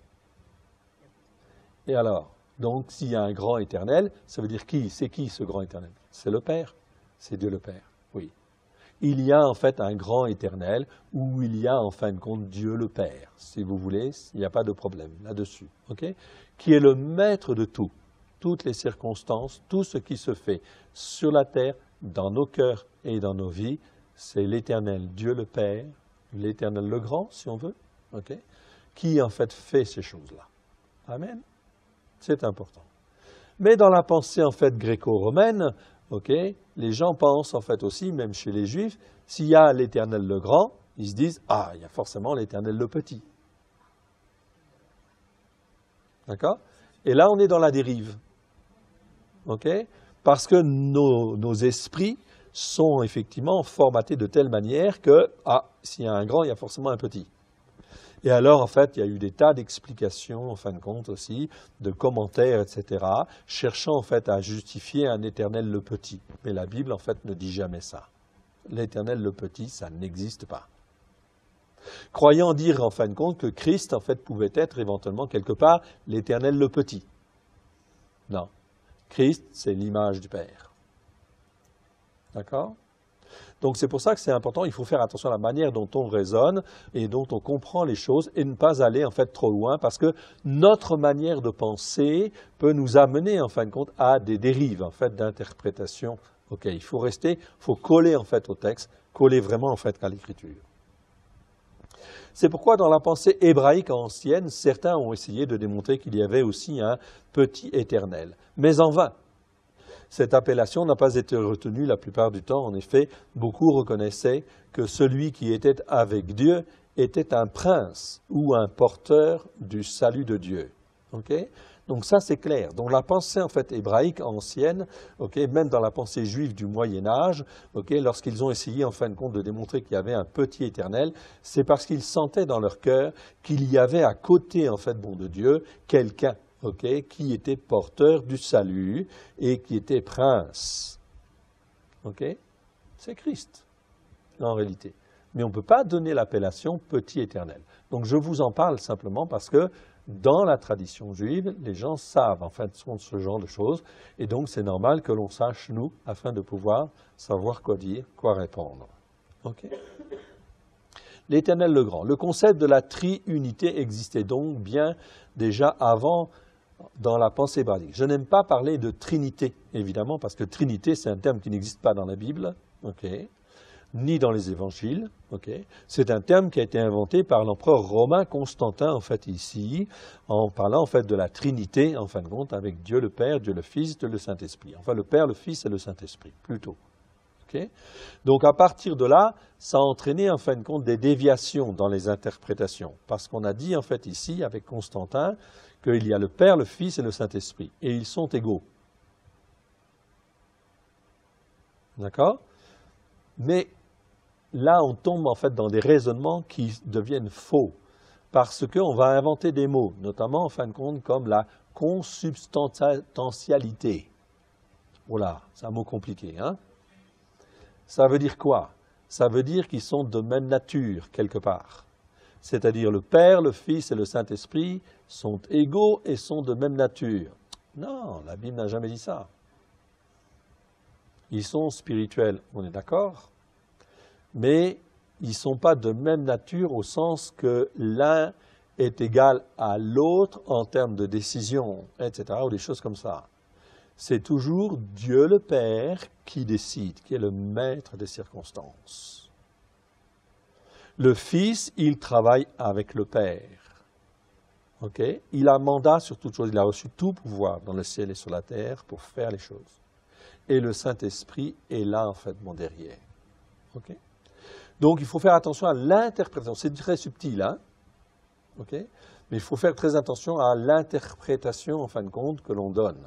Et alors? Donc, s'il y a un grand Éternel, ça veut dire qui? C'est qui ce grand Éternel? C'est le Père. C'est Dieu le Père, oui. Il y a en fait un grand Éternel où il y a en fin de compte Dieu le Père. Si vous voulez, il n'y a pas de problème là-dessus. Ok? Qui est le maître de tout, toutes les circonstances, tout ce qui se fait sur la terre, dans nos cœurs et dans nos vies, c'est l'Éternel Dieu le Père, l'Éternel le Grand, si on veut, ok? Qui en fait fait ces choses-là. Amen. C'est important. Mais dans la pensée en fait gréco-romaine, ok, les gens pensent en fait aussi, même chez les Juifs, s'il y a l'Éternel le grand, ils se disent « Ah, il y a forcément l'Éternel le petit ». D'accord? Et là, on est dans la dérive. Ok? Parce que nos esprits sont effectivement formatés de telle manière que « Ah, s'il y a un grand, il y a forcément un petit ». Et alors, en fait, il y a eu des tas d'explications, en fin de compte aussi, de commentaires, etc., cherchant en fait à justifier un Éternel le petit. Mais la Bible, en fait, ne dit jamais ça. L'Éternel le petit, ça n'existe pas. Croyant dire, en fin de compte, que Christ, en fait, pouvait être éventuellement quelque part l'Éternel le petit. Non. Christ, c'est l'image du Père. D'accord ? Donc c'est pour ça que c'est important, il faut faire attention à la manière dont on raisonne et dont on comprend les choses et ne pas aller en fait trop loin parce que notre manière de penser peut nous amener en fin de compte à des dérives en fait d'interprétation. Ok, il faut coller en fait au texte, coller vraiment en fait à l'écriture. C'est pourquoi dans la pensée hébraïque ancienne, certains ont essayé de démontrer qu'il y avait aussi un petit éternel, mais en vain. Cette appellation n'a pas été retenue la plupart du temps. En effet, beaucoup reconnaissaient que celui qui était avec Dieu était un prince ou un porteur du salut de Dieu. Okay? Donc ça, c'est clair. Dans la pensée en fait hébraïque ancienne, okay, même dans la pensée juive du Moyen Âge, okay, lorsqu'ils ont essayé en fin de compte de démontrer qu'il y avait un petit éternel, c'est parce qu'ils sentaient dans leur cœur qu'il y avait à côté en fait de Dieu quelqu'un. Okay, qui était porteur du salut et qui était prince. Okay? C'est Christ, en réalité. Mais on ne peut pas donner l'appellation petit éternel. Donc je vous en parle simplement parce que dans la tradition juive, les gens savent en fin de compte ce genre de choses, et donc c'est normal que l'on sache, nous, afin de pouvoir savoir quoi dire, quoi répondre. Okay? L'Éternel le Grand. Le concept de la triunité existait donc bien déjà avant dans la pensée hébraïque. Je n'aime pas parler de Trinité, évidemment, parce que Trinité, c'est un terme qui n'existe pas dans la Bible, okay, ni dans les évangiles. Okay. C'est un terme qui a été inventé par l'empereur romain Constantin, en fait, ici, en parlant, en fait, de la Trinité, en fin de compte, avec Dieu le Père, Dieu le Fils, Dieu le Saint-Esprit. Enfin, le Père, le Fils et le Saint-Esprit, plutôt. Okay. Donc, à partir de là, ça a entraîné, en fin de compte, des déviations dans les interprétations. Parce qu'on a dit, en fait, ici, avec Constantin, qu'il y a le Père, le Fils et le Saint-Esprit. Et ils sont égaux. D'accord? Mais là, on tombe en fait dans des raisonnements qui deviennent faux. Parce qu'on va inventer des mots, notamment en fin de compte comme la consubstantialité. Oh là, c'est un mot compliqué, hein? Ça veut dire quoi? Ça veut dire qu'ils sont de même nature, quelque part. C'est-à-dire le Père, le Fils et le Saint-Esprit sont égaux et sont de même nature. Non, la Bible n'a jamais dit ça. Ils sont spirituels, on est d'accord, mais ils ne sont pas de même nature au sens que l'un est égal à l'autre en termes de décision, etc., ou des choses comme ça. c'est toujours Dieu le Père qui décide, qui est le maître des circonstances. Le Fils, il travaille avec le Père. Okay? Il a mandat sur toute chose, il a reçu tout pouvoir dans le ciel et sur la terre pour faire les choses. Et le Saint-Esprit est là, en fait, derrière. Okay? Donc, il faut faire attention à l'interprétation. C'est très subtil, hein? Okay? Mais il faut faire très attention à l'interprétation, en fin de compte, que l'on donne.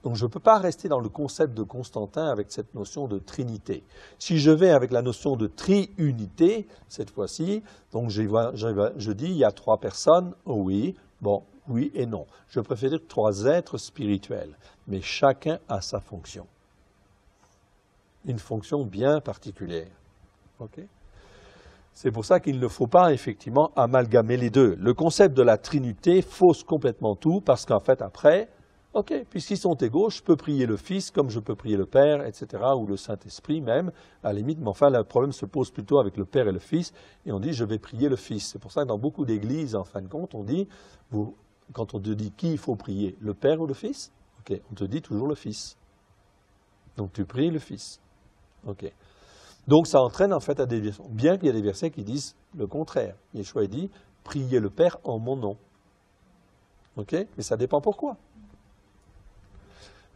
Donc, je ne peux pas rester dans le concept de Constantin avec cette notion de trinité. Si je vais avec la notion de triunité, cette fois-ci, donc je dis, il y a 3 personnes, oh oui, bon, oui et non. Je préfère dire 3 êtres spirituels, mais chacun a sa fonction. Une fonction bien particulière. Okay? C'est pour ça qu'il ne faut pas, effectivement, amalgamer les deux. Le concept de la trinité fausse complètement tout, parce qu'en fait, après, ok, puisqu'ils sont égaux, je peux prier le Fils comme je peux prier le Père, etc., ou le Saint-Esprit même, à la limite, mais enfin, le problème se pose plutôt avec le Père et le Fils, et on dit, je vais prier le Fils. C'est pour ça que dans beaucoup d'églises, en fin de compte, on dit, quand on te dit qui il faut prier, le Père ou le Fils, ok, on te dit toujours le Fils. Donc tu pries le Fils. Ok. Donc ça entraîne en fait à des versets, bien qu'il y ait des versets qui disent le contraire. Yeshua dit, priez le Père en mon nom. Ok? Mais ça dépend pourquoi.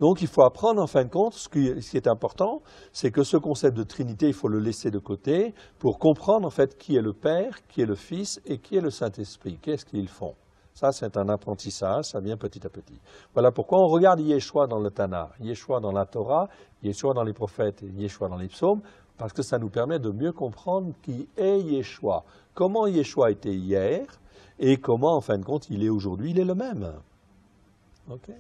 Donc il faut apprendre en fin de compte, ce qui est important, c'est que ce concept de Trinité, il faut le laisser de côté pour comprendre en fait qui est le Père, qui est le Fils et qui est le Saint-Esprit. Qu'est-ce qu'ils font? Ça, c'est un apprentissage, ça vient petit à petit. Voilà pourquoi on regarde Yeshua dans le Tanakh, Yeshua dans la Torah, Yeshua dans les prophètes et Yeshua dans les psaumes, parce que ça nous permet de mieux comprendre qui est Yeshua, comment Yeshua était hier et comment, en fin de compte, il est aujourd'hui, il est le même. Okay?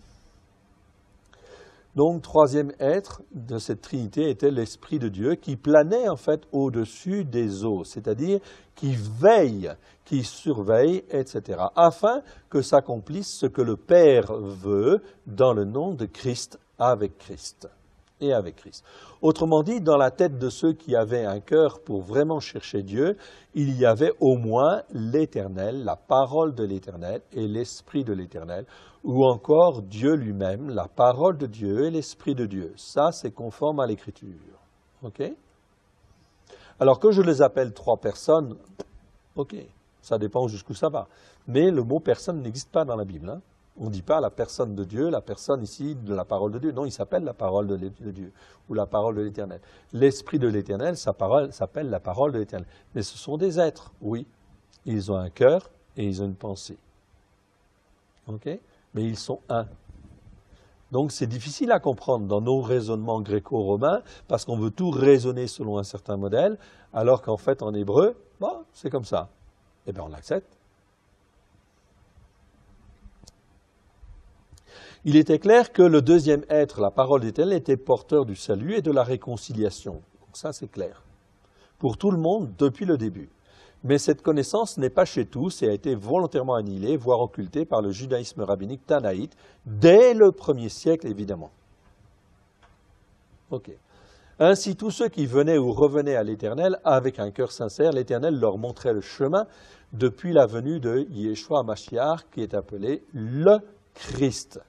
Donc, troisième être de cette Trinité était l'Esprit de Dieu qui planait en fait au-dessus des eaux, c'est-à-dire qui veille, qui surveille, etc., afin que s'accomplisse ce que le Père veut dans le nom de Christ, avec Christ et avec Christ. Autrement dit, dans la tête de ceux qui avaient un cœur pour vraiment chercher Dieu, il y avait au moins l'Éternel, la parole de l'Éternel et l'Esprit de l'Éternel, ou encore Dieu lui-même, la parole de Dieu et l'Esprit de Dieu. Ça, c'est conforme à l'Écriture. Ok? Alors que je les appelle 3 personnes, ok, ça dépend jusqu'où ça va. Mais le mot personne n'existe pas dans la Bible. Hein? On ne dit pas la personne de Dieu, la personne ici de la parole de Dieu. Non, il s'appelle la parole de Dieu ou la parole de l'Éternel. L'Esprit de l'Éternel, sa parole s'appelle la parole de l'Éternel. Mais ce sont des êtres, oui. Ils ont un cœur et ils ont une pensée. Ok? Mais ils sont un. Donc c'est difficile à comprendre dans nos raisonnements gréco-romains parce qu'on veut tout raisonner selon un certain modèle, alors qu'en fait en hébreu, bon, c'est comme ça. Eh bien on l'accepte. Il était clair que le deuxième être, la parole d'Éternel, était porteur du salut et de la réconciliation. Donc ça c'est clair. Pour tout le monde depuis le début. Mais cette connaissance n'est pas chez tous et a été volontairement annihilée, voire occultée par le judaïsme rabbinique tanaïte, dès le 1er siècle, évidemment. Ok. Ainsi, tous ceux qui venaient ou revenaient à l'Éternel, avec un cœur sincère, l'Éternel leur montrait le chemin depuis la venue de Yeshua Mashiach, qui est appelé le Christ.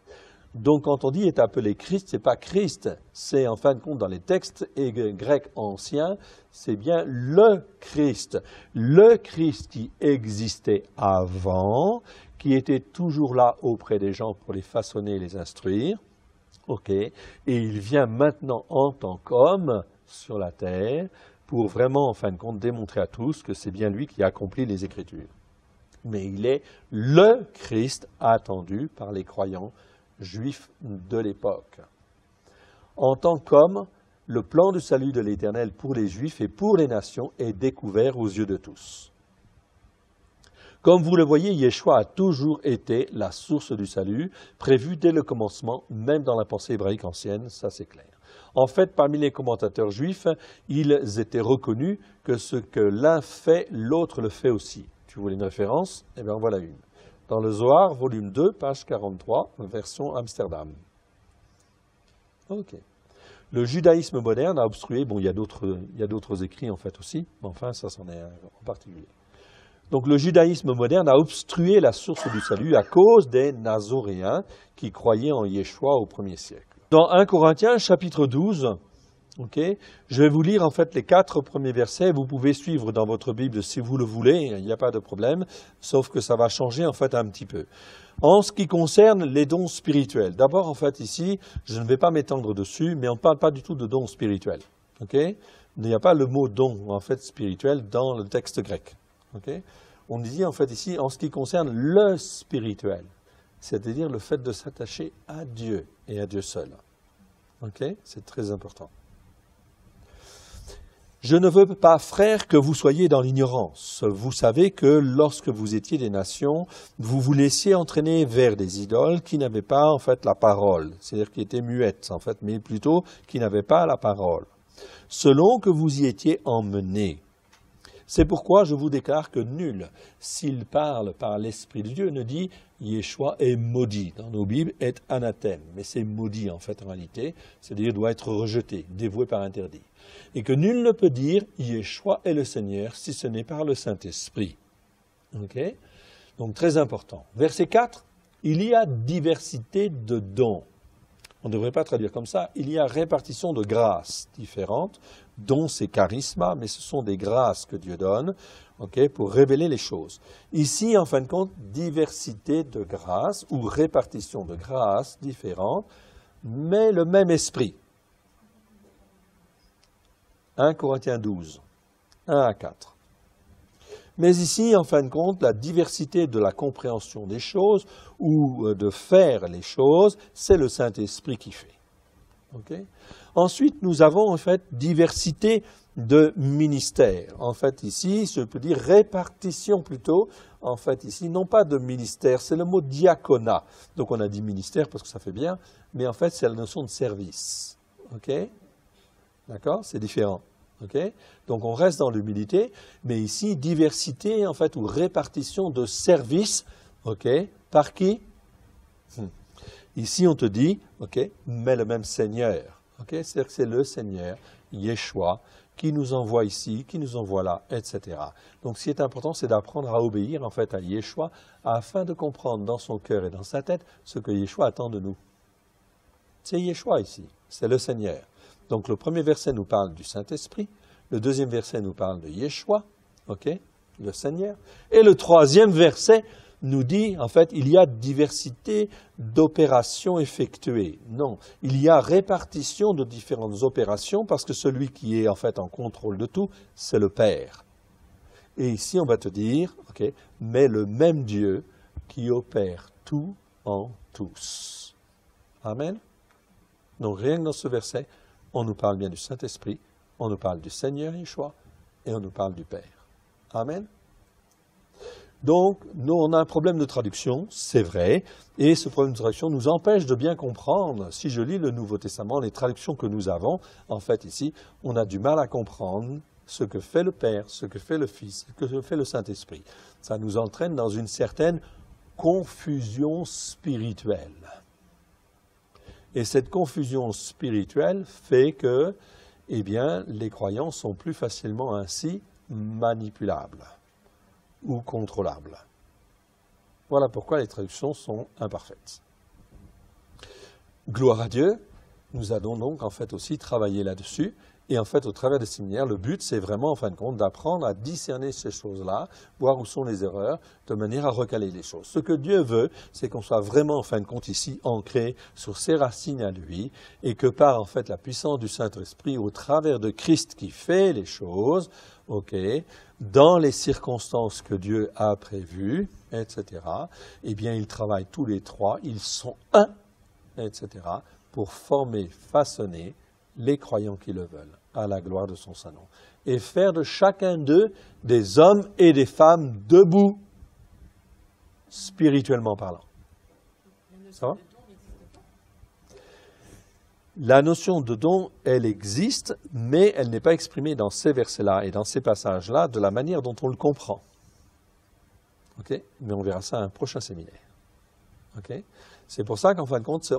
Donc, quand on dit est appelé Christ, ce n'est pas Christ, c'est en fin de compte dans les textes grecs anciens, c'est bien le Christ qui existait avant, qui était toujours là auprès des gens pour les façonner et les instruire, ok, et il vient maintenant en tant qu'homme sur la terre pour vraiment, en fin de compte, démontrer à tous que c'est bien lui qui a accompli les Écritures. Mais il est le Christ attendu par les croyants juifs de l'époque. En tant qu'homme, le plan du salut de l'Éternel pour les Juifs et pour les nations est découvert aux yeux de tous. Comme vous le voyez, Yeshua a toujours été la source du salut, prévue dès le commencement, même dans la pensée hébraïque ancienne, ça c'est clair. En fait, parmi les commentateurs juifs, ils étaient reconnus que ce que l'un fait, l'autre le fait aussi. Tu voulais une référence? Eh bien, voilà une. Dans le Zohar, volume 2, page 43, version Amsterdam. Ok. Le judaïsme moderne a obstrué, bon, il y a d'autres écrits en fait aussi, mais enfin, ça c'en est un en particulier. Donc le judaïsme moderne a obstrué la source du salut à cause des Nazoréens qui croyaient en Yeshua au 1er siècle. Dans 1 Corinthiens, chapitre 12, okay, je vais vous lire en fait les 4 premiers versets. Vous pouvez suivre dans votre Bible si vous le voulez, il n'y a pas de problème, sauf que ça va changer en fait un petit peu. En ce qui concerne les dons spirituels, d'abord en fait ici, je ne vais pas m'étendre dessus, mais on ne parle pas du tout de dons spirituels. Okay? Il n'y a pas le mot don en fait spirituel dans le texte grec. Okay? On dit en fait ici en ce qui concerne le spirituel, c'est-à-dire le fait de s'attacher à Dieu et à Dieu seul. Okay? C'est très important. Je ne veux pas, frères, que vous soyez dans l'ignorance. Vous savez que lorsque vous étiez des nations, vous vous laissiez entraîner vers des idoles qui n'avaient pas en fait la parole, c'est-à-dire qui étaient muettes en fait, mais plutôt qui n'avaient pas la parole, selon que vous y étiez emmenés. C'est pourquoi je vous déclare que nul, s'il parle par l'Esprit de Dieu, ne dit « Yeshua est maudit ». Dans nos Bibles, est anathème, mais c'est maudit en fait en réalité, c'est-à-dire doit être rejeté, dévoué par interdit. Et que nul ne peut dire « Yeshua est le Seigneur » si ce n'est par le Saint-Esprit. Okay? Donc très important. Verset 4, il y a diversité de dons. On ne devrait pas traduire comme ça. Il y a répartition de grâces différentes, dont c'est charisma, mais ce sont des grâces que Dieu donne, okay, pour révéler les choses. Ici, en fin de compte, diversité de grâces ou répartition de grâces différentes, mais le même esprit. 1 Corinthiens 12, 1 à 4. Mais ici, en fin de compte, la diversité de la compréhension des choses ou de faire les choses, c'est le Saint-Esprit qui fait. Okay? Ensuite, nous avons en fait diversité de ministères. En fait, ici, je peux dire répartition plutôt. En fait, ici, non pas de ministère, c'est le mot diaconat. Donc, on a dit ministère parce que ça fait bien, mais en fait, c'est la notion de service. Ok? D'accord? C'est différent. Okay? Donc on reste dans l'humilité, mais ici, diversité en fait, ou répartition de services, okay? Par qui? Ici on te dit, okay, mais le même Seigneur. Okay? C'est-à-dire que c'est le Seigneur, Yeshua, qui nous envoie ici, qui nous envoie là, etc. Donc ce qui est important, c'est d'apprendre à obéir en fait à Yeshua, afin de comprendre dans son cœur et dans sa tête ce que Yeshua attend de nous. C'est Yeshua ici, c'est le Seigneur. Donc le premier verset nous parle du Saint-Esprit, le deuxième verset nous parle de Yeshua, okay, le Seigneur, et le troisième verset nous dit, en fait, il y a diversité d'opérations effectuées. Non, il y a répartition de différentes opérations parce que celui qui est en fait en contrôle de tout, c'est le Père. Et ici, on va te dire, okay, mais le même Dieu qui opère tout en tous. Amen. Donc rien que dans ce verset, on nous parle bien du Saint-Esprit, on nous parle du Seigneur Yeshua et on nous parle du Père. Amen. Donc, nous, on a un problème de traduction, c'est vrai, et ce problème de traduction nous empêche de bien comprendre. Si je lis le Nouveau Testament, les traductions que nous avons, en fait ici, on a du mal à comprendre ce que fait le Père, ce que fait le Fils, ce que fait le Saint-Esprit. Ça nous entraîne dans une certaine confusion spirituelle. Et cette confusion spirituelle fait que, eh bien, les croyants sont plus facilement ainsi manipulables ou contrôlables. Voilà pourquoi les traductions sont imparfaites. Gloire à Dieu, nous allons donc en fait aussi travailler là-dessus. Et en fait, au travers des séminaires, le but, c'est vraiment, en fin de compte, d'apprendre à discerner ces choses-là, voir où sont les erreurs, de manière à recaler les choses. Ce que Dieu veut, c'est qu'on soit vraiment, en fin de compte, ici, ancré sur ses racines à lui, et que par, en fait, la puissance du Saint-Esprit, au travers de Christ qui fait les choses, okay, dans les circonstances que Dieu a prévues, etc., eh bien, ils travaillent tous les trois, ils sont un, etc., pour former, façonner les croyants qui le veulent, à la gloire de son Saint-Nom, et faire de chacun d'eux des hommes et des femmes debout, spirituellement parlant. Ça va? La notion de don, elle existe, mais elle n'est pas exprimée dans ces versets-là et dans ces passages-là de la manière dont on le comprend. Okay? Mais on verra ça à un prochain séminaire. Okay? C'est pour ça qu'en fin de compte,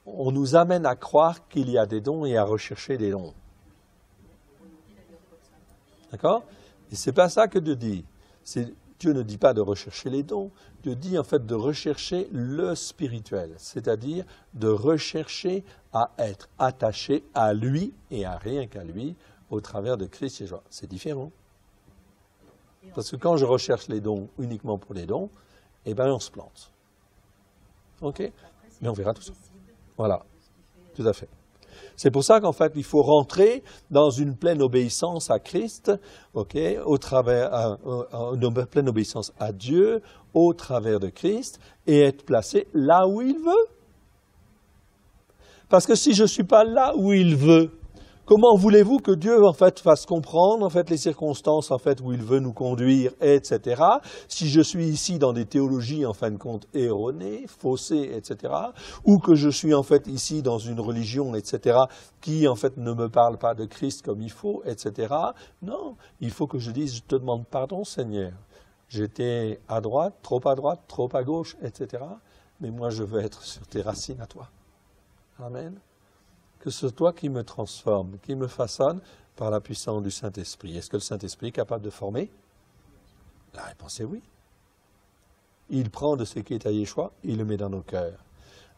on nous amène à croire qu'il y a des dons et à rechercher des dons. D'accord? Et ce n'est pas ça que Dieu dit. Dieu ne dit pas de rechercher les dons, Dieu dit en fait de rechercher le spirituel, c'est-à-dire de rechercher à être attaché à lui et à rien qu'à lui au travers de Christ Jésus. C'est différent. Parce que quand je recherche les dons uniquement pour les dons, eh bien on se plante. Ok? Mais on verra tout ça. Voilà, tout à fait. C'est pour ça qu'en fait, il faut rentrer dans une pleine obéissance à Christ, okay, une pleine obéissance à Dieu, au travers de Christ, et être placé là où il veut. Parce que si je ne suis pas là où il veut, comment voulez-vous que Dieu en fait fasse comprendre en fait les circonstances en fait où il veut nous conduire, etc. Si je suis ici dans des théologies en fin de compte erronées, faussées, etc. Ou que je suis en fait ici dans une religion, etc. qui en fait ne me parle pas de Christ comme il faut, etc. Non, il faut que je dise, je te demande pardon Seigneur. J'étais à droite, trop à gauche, etc. Mais moi je veux être sur tes racines à toi. Amen. Que ce soit toi qui me transforme, qui me façonne par la puissance du Saint-Esprit. Est-ce que le Saint-Esprit est capable de former? La réponse est oui. Il prend de ce qui est à Yeshua, il le met dans nos cœurs,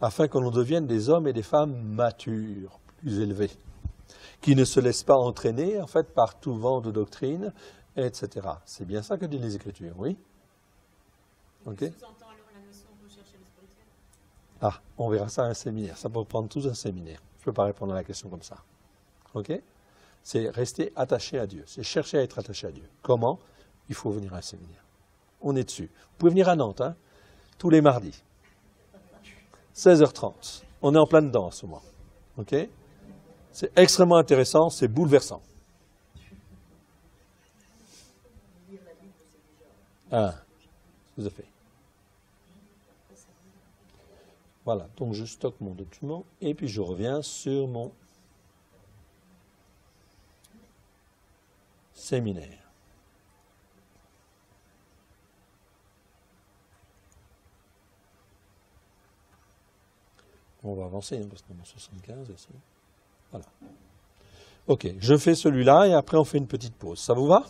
afin que l'on devienne des hommes et des femmes matures, plus élevés, qui ne se laissent pas entraîner, en fait, par tout vent de doctrine, etc. C'est bien ça que disent les Écritures, oui? Ok? Ah, on verra ça à un séminaire. Ça peut prendre tout un séminaire. Je ne peux pas répondre à la question comme ça. Ok? C'est rester attaché à Dieu. C'est chercher à être attaché à Dieu. Comment? Il faut venir à un séminaire. On est dessus. Vous pouvez venir à Nantes, hein, tous les mardis. 16h30. On est en plein dedans en ce moment. Ok? C'est extrêmement intéressant, c'est bouleversant. Ah, tout à fait. Voilà, donc je stocke mon document et puis je reviens sur mon séminaire. On va avancer, hein, parce qu'on est en 75 ici. Voilà. Ok, je fais celui-là et après on fait une petite pause. Ça vous va?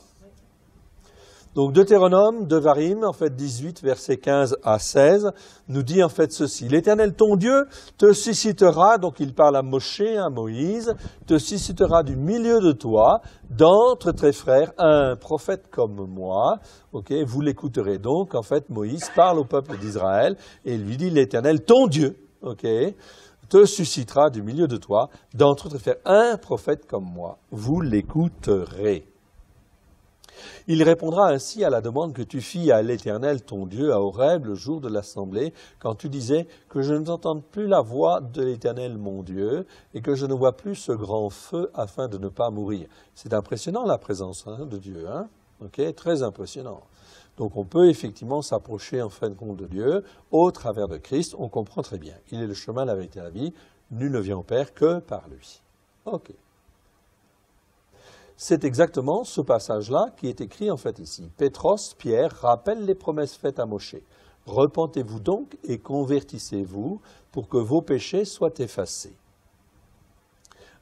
Donc Deutéronome, Devarim, en fait 18, versets 15 à 16, nous dit en fait ceci. L'Éternel ton Dieu te suscitera, donc il parle à Moshe, à Moïse, te suscitera du milieu de toi, d'entre tes frères, un prophète comme moi. Ok, vous l'écouterez donc. En fait, Moïse parle au peuple d'Israël et lui dit l'Éternel ton Dieu, ok, te suscitera du milieu de toi, d'entre tes frères, un prophète comme moi. Vous l'écouterez. Il répondra ainsi à la demande que tu fis à l'Éternel, ton Dieu, à Horeb, le jour de l'assemblée, quand tu disais que je n'entende plus la voix de l'Éternel, mon Dieu, et que je ne vois plus ce grand feu afin de ne pas mourir. C'est impressionnant la présence de Dieu, hein? Okay, très impressionnant. Donc on peut effectivement s'approcher en fin de compte de Dieu au travers de Christ, on comprend très bien. Il est le chemin, la vérité et la vie, nul ne vient au Père que par lui. Ok. C'est exactement ce passage-là qui est écrit en fait ici. Pétros, Pierre, rappelle les promesses faites à Moshe. Repentez-vous donc et convertissez-vous pour que vos péchés soient effacés.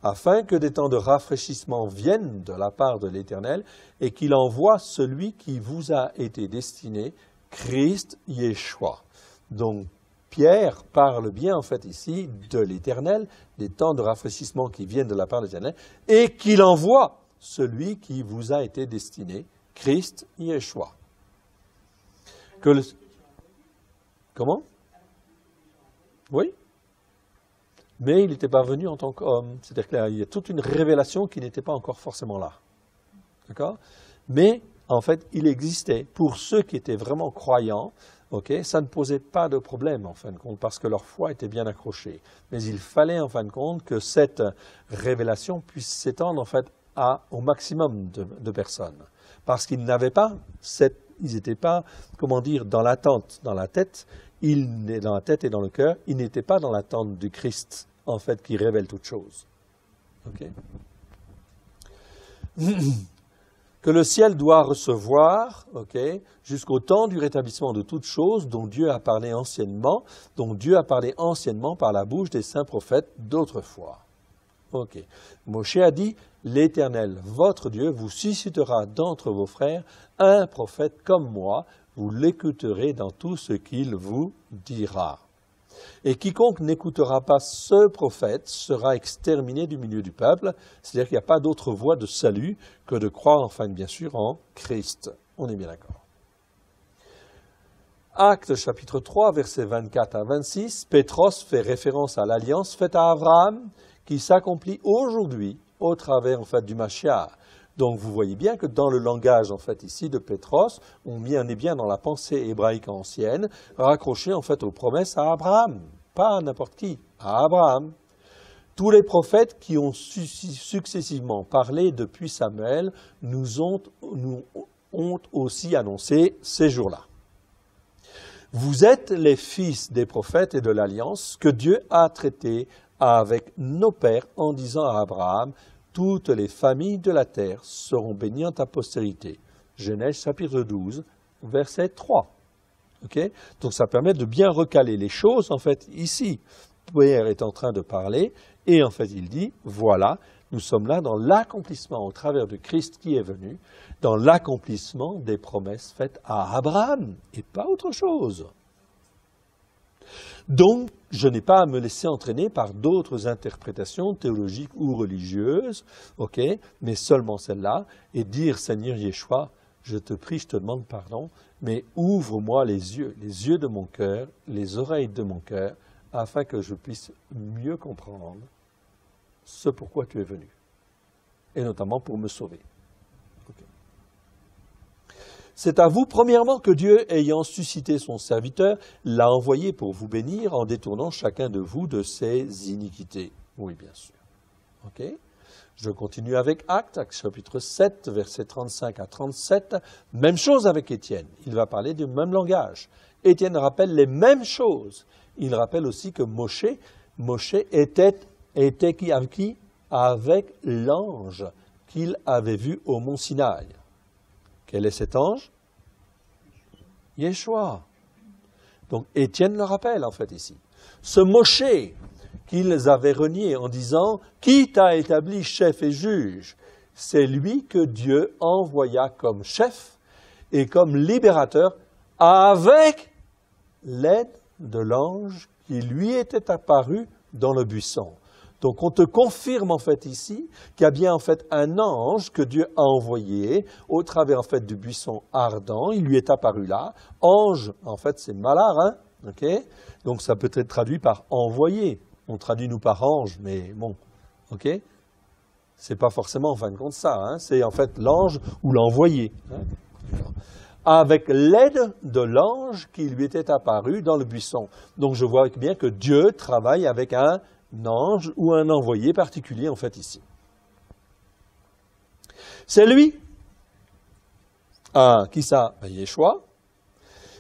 Afin que des temps de rafraîchissement viennent de la part de l'Éternel et qu'il envoie celui qui vous a été destiné, Christ Yeshua. Donc, Pierre parle bien en fait ici de l'Éternel, des temps de rafraîchissement qui viennent de la part de l'Éternel et qu'il envoie celui qui vous a été destiné, Christ Yeshua. Comment? Oui. Mais il n'était pas venu en tant qu'homme. C'est-à-dire qu'il y a toute une révélation qui n'était pas encore forcément là. D'accord? Mais, en fait, il existait. Pour ceux qui étaient vraiment croyants, okay, ça ne posait pas de problème, en fin de compte, parce que leur foi était bien accrochée. Mais il fallait, en fin de compte, que cette révélation puisse s'étendre, en fait, au maximum de personnes. Parce qu'ils n'avaient pas ils n'étaient pas, comment dire, dans l'attente, dans la tête, dans la tête et dans le cœur, ils n'étaient pas dans l'attente du Christ, en fait, qui révèle toutes choses. Ok? Que le ciel doit recevoir, ok, jusqu'au temps du rétablissement de toutes choses dont Dieu a parlé anciennement par la bouche des saints prophètes d'autrefois. Ok. Moshe a dit, l'Éternel, votre Dieu, vous suscitera d'entre vos frères un prophète comme moi, vous l'écouterez dans tout ce qu'il vous dira. Et quiconque n'écoutera pas ce prophète sera exterminé du milieu du peuple, c'est-à-dire qu'il n'y a pas d'autre voie de salut que de croire, enfin bien sûr, en Christ. On est bien d'accord. Actes chapitre 3, versets 24 à 26, Pétros fait référence à l'alliance faite à Abraham qui s'accomplit aujourd'hui au travers en fait du Mashiach. Donc vous voyez bien que dans le langage en fait ici de Pétros, on est bien dans la pensée hébraïque ancienne, raccroché en fait aux promesses à Abraham, pas à n'importe qui, à Abraham. Tous les prophètes qui ont successivement parlé depuis Samuel nous ont aussi annoncé ces jours-là. Vous êtes les fils des prophètes et de l'alliance que Dieu a traité avec nos pères en disant à Abraham, toutes les familles de la terre seront bénies en ta postérité. Genèse chapitre 12, verset 3. Okay? Donc ça permet de bien recaler les choses. En fait, ici, Pierre est en train de parler et en fait il dit, voilà, nous sommes là dans l'accomplissement au travers de Christ qui est venu, dans l'accomplissement des promesses faites à Abraham et pas autre chose. Donc, je n'ai pas à me laisser entraîner par d'autres interprétations théologiques ou religieuses, okay, mais seulement celle-là, et dire, Seigneur Yeshua, je te prie, je te demande pardon, mais ouvre-moi les yeux de mon cœur, les oreilles de mon cœur, afin que je puisse mieux comprendre ce pourquoi tu es venu, et notamment pour me sauver. Okay. C'est à vous, premièrement, que Dieu, ayant suscité son serviteur, l'a envoyé pour vous bénir en détournant chacun de vous de ses iniquités. Oui, bien sûr. Ok. Je continue avec Actes, chapitre 7, versets 35 à 37. Même chose avec Étienne. Il va parler du même langage. Étienne rappelle les mêmes choses. Il rappelle aussi que Moshe était qui avec qui? Avec l'ange qu'il avait vu au mont Sinaï. Quel est cet ange? Yeshua. Donc Étienne le rappelle en fait ici. Ce Moshe qu'ils avaient renié en disant « Qui t'a établi chef et juge ?» C'est lui que Dieu envoya comme chef et comme libérateur avec l'aide de l'ange qui lui était apparu dans le buisson. Donc on te confirme en fait ici qu'il y a bien en fait un ange que Dieu a envoyé au travers en fait du buisson ardent. Il lui est apparu là. Ange, en fait c'est malar, hein, ok. Donc ça peut être traduit par envoyé. On traduit nous par ange, mais bon, ok. C'est pas forcément en fin de compte ça, hein. C'est en fait l'ange ou l'envoyé. Hein. Avec l'aide de l'ange qui lui était apparu dans le buisson. Donc je vois bien que Dieu travaille avec un ange ou un envoyé particulier en fait ici. C'est lui. Qui ça? Yeshua.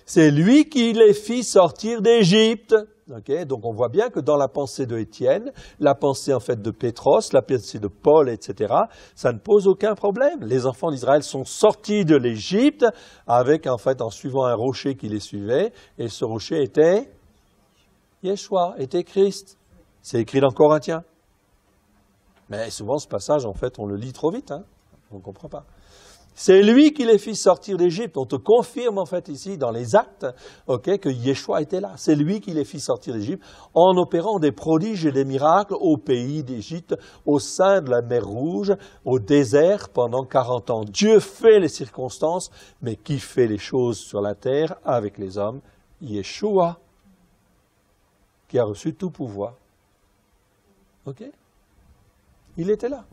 C'est lui qui les fit sortir d'Égypte. Okay? Donc on voit bien que dans la pensée de Étienne, la pensée en fait de Pétros, la pensée de Paul, etc., ça ne pose aucun problème. Les enfants d'Israël sont sortis de l'Égypte avec en fait en suivant un rocher qui les suivait, et ce rocher était Yeshua, était Christ. C'est écrit dans Corinthiens. Mais souvent ce passage en fait on le lit trop vite, hein? On ne comprend pas. C'est lui qui les fit sortir d'Égypte. On te confirme en fait ici dans les actes okay, que Yeshua était là. C'est lui qui les fit sortir d'Égypte en opérant des prodiges et des miracles au pays d'Égypte, au sein de la mer Rouge, au désert pendant 40 ans. Dieu fait les circonstances, mais qui fait les choses sur la terre avec les hommes? Yeshua, qui a reçu tout pouvoir. Ok? Il était là.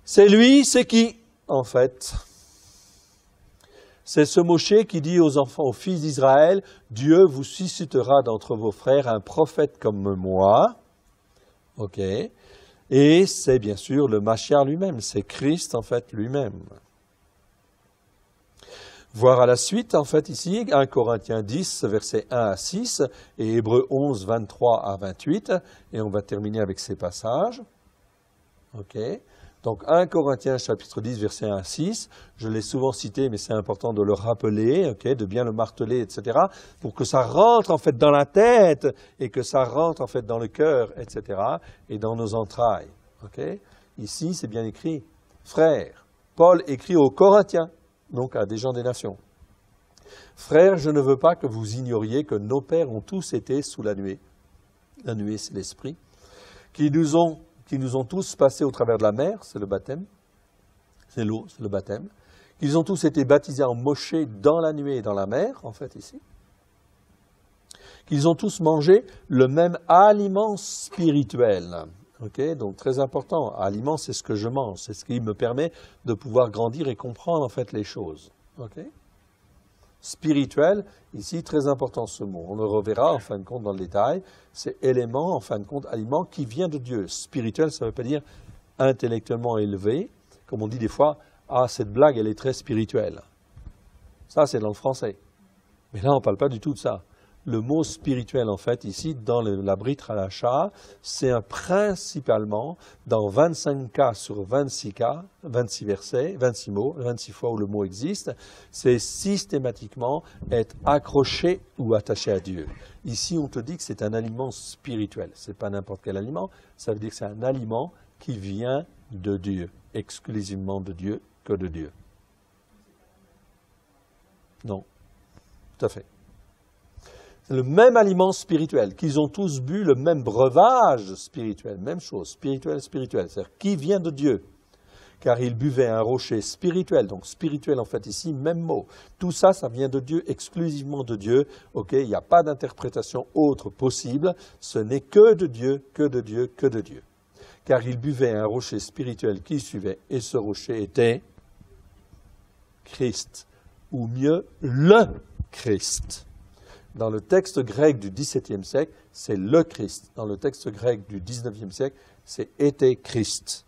C'est lui, c'est qui, en fait? C'est ce Moshe qui dit aux enfants, aux fils d'Israël, Dieu vous suscitera d'entre vos frères un prophète comme moi. Ok? Et c'est bien sûr le Mashiach lui-même, c'est Christ en fait lui-même. Voir à la suite, en fait, ici, 1 Corinthiens 10, versets 1 à 6, et Hébreux 11, 23 à 28, et on va terminer avec ces passages. Ok? Donc 1 Corinthiens chapitre 10 verset 1 à 6, je l'ai souvent cité mais c'est important de le rappeler, de bien le marteler, etc. pour que ça rentre en fait dans la tête et que ça rentre en fait dans le cœur, etc. et dans nos entrailles. Ici c'est bien écrit, frères, Paul écrit aux Corinthiens, donc à des gens des nations. Frères, je ne veux pas que vous ignoriez que nos pères ont tous été sous la nuée. La nuée, c'est l'esprit. Qui nous ont tous passés au travers de la mer, c'est le baptême. C'est l'eau, c'est le baptême. Qu'ils ont tous été baptisés en Moshe dans la nuée et dans la mer, en fait, ici. Qu'ils ont tous mangé le même aliment spirituel. Donc très important, aliment, c'est ce que je mange, c'est ce qui me permet de pouvoir grandir et comprendre, en fait, les choses. Spirituel, ici, très important ce mot. On le reverra en fin de compte dans le détail. C'est élément, en fin de compte, aliment qui vient de Dieu. Spirituel, ça ne veut pas dire intellectuellement élevé. Comme on dit des fois, ah, cette blague, elle est très spirituelle. Ça, c'est dans le français. Mais là, on ne parle pas du tout de ça. Le mot spirituel, en fait, ici, dans la Brit Halacha, c'est principalement, dans 25 cas sur 26 cas, 26 versets, 26 mots, 26 fois où le mot existe, c'est systématiquement être accroché ou attaché à Dieu. Ici, on te dit que c'est un aliment spirituel. Ce n'est pas n'importe quel aliment, ça veut dire que c'est un aliment qui vient de Dieu, exclusivement de Dieu, que de Dieu. Non, tout à fait. C'est le même aliment spirituel, qu'ils ont tous bu le même breuvage spirituel, même chose, spirituel, c'est-à-dire qui vient de Dieu, car ils buvaient un rocher spirituel, donc spirituel en fait ici, même mot. Tout ça, ça vient de Dieu, exclusivement de Dieu, il n'y a pas d'interprétation autre possible, ce n'est que de Dieu, que de Dieu, que de Dieu. Car ils buvaient un rocher spirituel qui suivait, et ce rocher était Christ, ou mieux, le Christ. Dans le texte grec du XVIIe siècle, c'est le Christ. Dans le texte grec du XIXe siècle, c'est était Christ.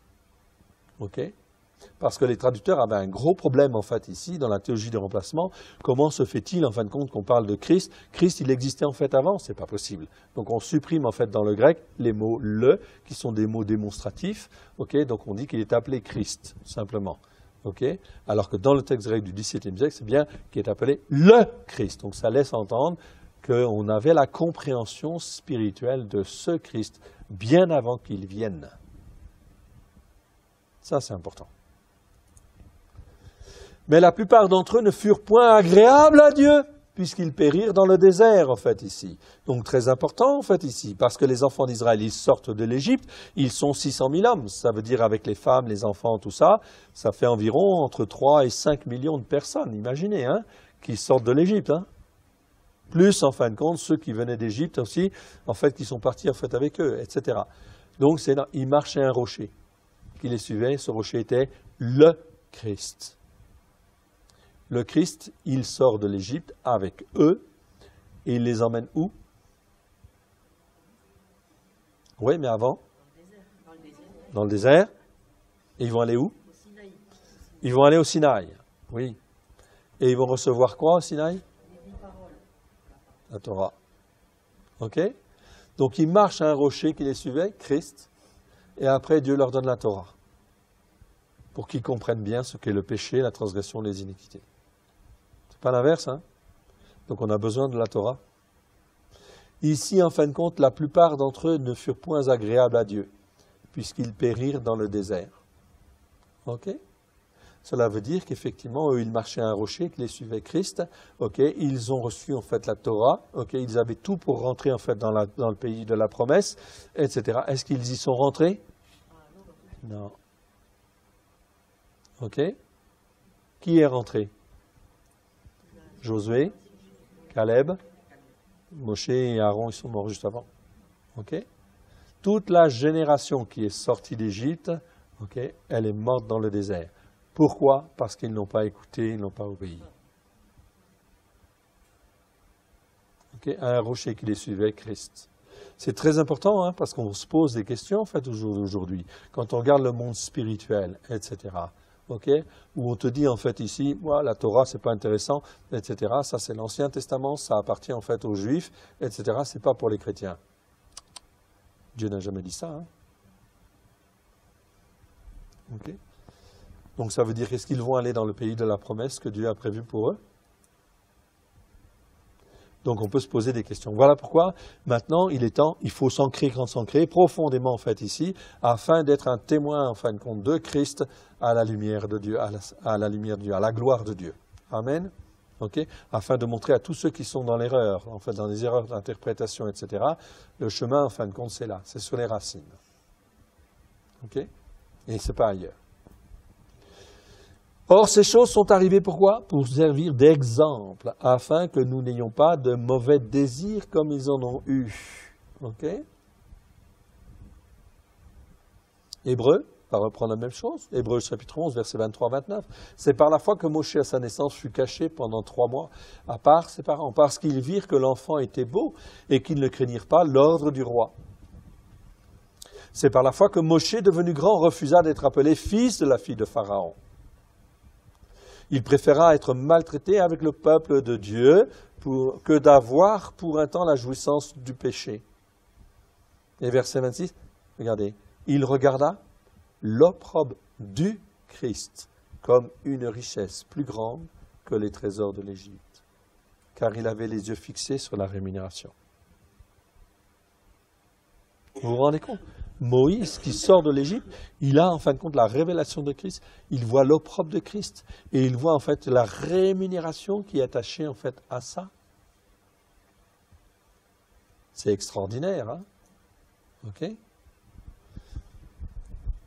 Parce que les traducteurs avaient un gros problème, en fait, ici, dans la théologie du remplacement. Comment se fait-il, en fin de compte, qu'on parle de Christ? Christ, il existait, en fait, avant, c'est pas possible. Donc, on supprime, en fait, dans le grec, les mots « le », qui sont des mots démonstratifs. Donc, on dit qu'il est appelé Christ, simplement. Alors que dans le texte grec du XVIIe siècle, c'est bien qu'il est appelé le Christ. Donc, ça laisse entendre qu'on avait la compréhension spirituelle de ce Christ bien avant qu'il vienne. Ça, c'est important. Mais la plupart d'entre eux ne furent point agréables à Dieu, puisqu'ils périrent dans le désert, en fait, ici. Donc, très important, en fait, ici, parce que les enfants d'Israël, ils sortent de l'Égypte, ils sont 600 000 hommes. Ça veut dire, avec les femmes, les enfants, tout ça, ça fait environ entre 3 et 5 millions de personnes, imaginez, qui sortent de l'Égypte, Plus, en fin de compte, ceux qui venaient d'Égypte aussi, en fait, qui sont partis, en fait, avec eux, etc. Donc, ils marchaient un rocher qui les suivait. Ce rocher était le Christ. Le Christ, il sort de l'Égypte avec eux et il les emmène où? Oui, mais avant? Dans le désert. Et ils vont aller où? Ils vont aller au Sinaï. Oui. Et ils vont recevoir quoi au Sinaï? La Torah. Donc ils marchent à un rocher qui les suivait, Christ, et après Dieu leur donne la Torah, pour qu'ils comprennent bien ce qu'est le péché, la transgression, les iniquités. C'est pas l'inverse, Donc on a besoin de la Torah. Ici, en fin de compte, la plupart d'entre eux ne furent point agréables à Dieu, puisqu'ils périrent dans le désert. Cela veut dire qu'effectivement, eux, ils marchaient à un rocher qui les suivait Christ. Ils ont reçu en fait la Torah. Ils avaient tout pour rentrer en fait dans le pays de la promesse, etc. Est-ce qu'ils y sont rentrés? Non. Qui est rentré? Josué, Caleb, Moshe et Aaron, ils sont morts juste avant. Toute la génération qui est sortie d'Égypte, elle est morte dans le désert. Pourquoi? Parce qu'ils n'ont pas écouté, ils n'ont pas obéi. Un rocher qui les suivait, Christ. C'est très important, parce qu'on se pose des questions, en fait, aujourd'hui. Quand on regarde le monde spirituel, etc. Où on te dit, en fait, ici, la Torah, c'est pas intéressant, etc. Ça, c'est l'Ancien Testament, ça appartient, en fait, aux Juifs, etc. C'est pas pour les chrétiens. Dieu n'a jamais dit ça, Okay. Donc ça veut dire, est-ce qu'ils vont aller dans le pays de la promesse que Dieu a prévu pour eux? Donc on peut se poser des questions. Voilà pourquoi maintenant il est temps, il faut s'ancrer profondément en fait ici, afin d'être un témoin en fin de compte de Christ à la lumière de Dieu, à la lumière de Dieu, à la gloire de Dieu. Amen. Okay? Afin de montrer à tous ceux qui sont dans l'erreur, en fait dans les erreurs d'interprétation, etc., le chemin en fin de compte c'est là, c'est sur les racines. Ok? Et c'est pas ailleurs. Or, ces choses sont arrivées pourquoi? Pour servir d'exemple, afin que nous n'ayons pas de mauvais désirs comme ils en ont eu. Ok? Hébreux, va reprendre la même chose. Hébreux chapitre 11, versets 23-29. C'est par la foi que Moshe à sa naissance fut caché pendant 3 mois, à part ses parents, parce qu'ils virent que l'enfant était beau et qu'ils ne craignirent pas l'ordre du roi. C'est par la foi que Moshe, devenu grand, refusa d'être appelé fils de la fille de Pharaon. Il préféra être maltraité avec le peuple de Dieu que d'avoir pour un temps la jouissance du péché. Et verset 26, regardez, il regarda l'opprobre du Christ comme une richesse plus grande que les trésors de l'Égypte, car il avait les yeux fixés sur la rémunération. Vous vous rendez compte? Moïse, qui sort de l'Égypte, il a en fin de compte la révélation de Christ, il voit l'opprobre de Christ, et il voit en fait la rémunération qui est attachée en fait à ça. C'est extraordinaire, hein? Ok?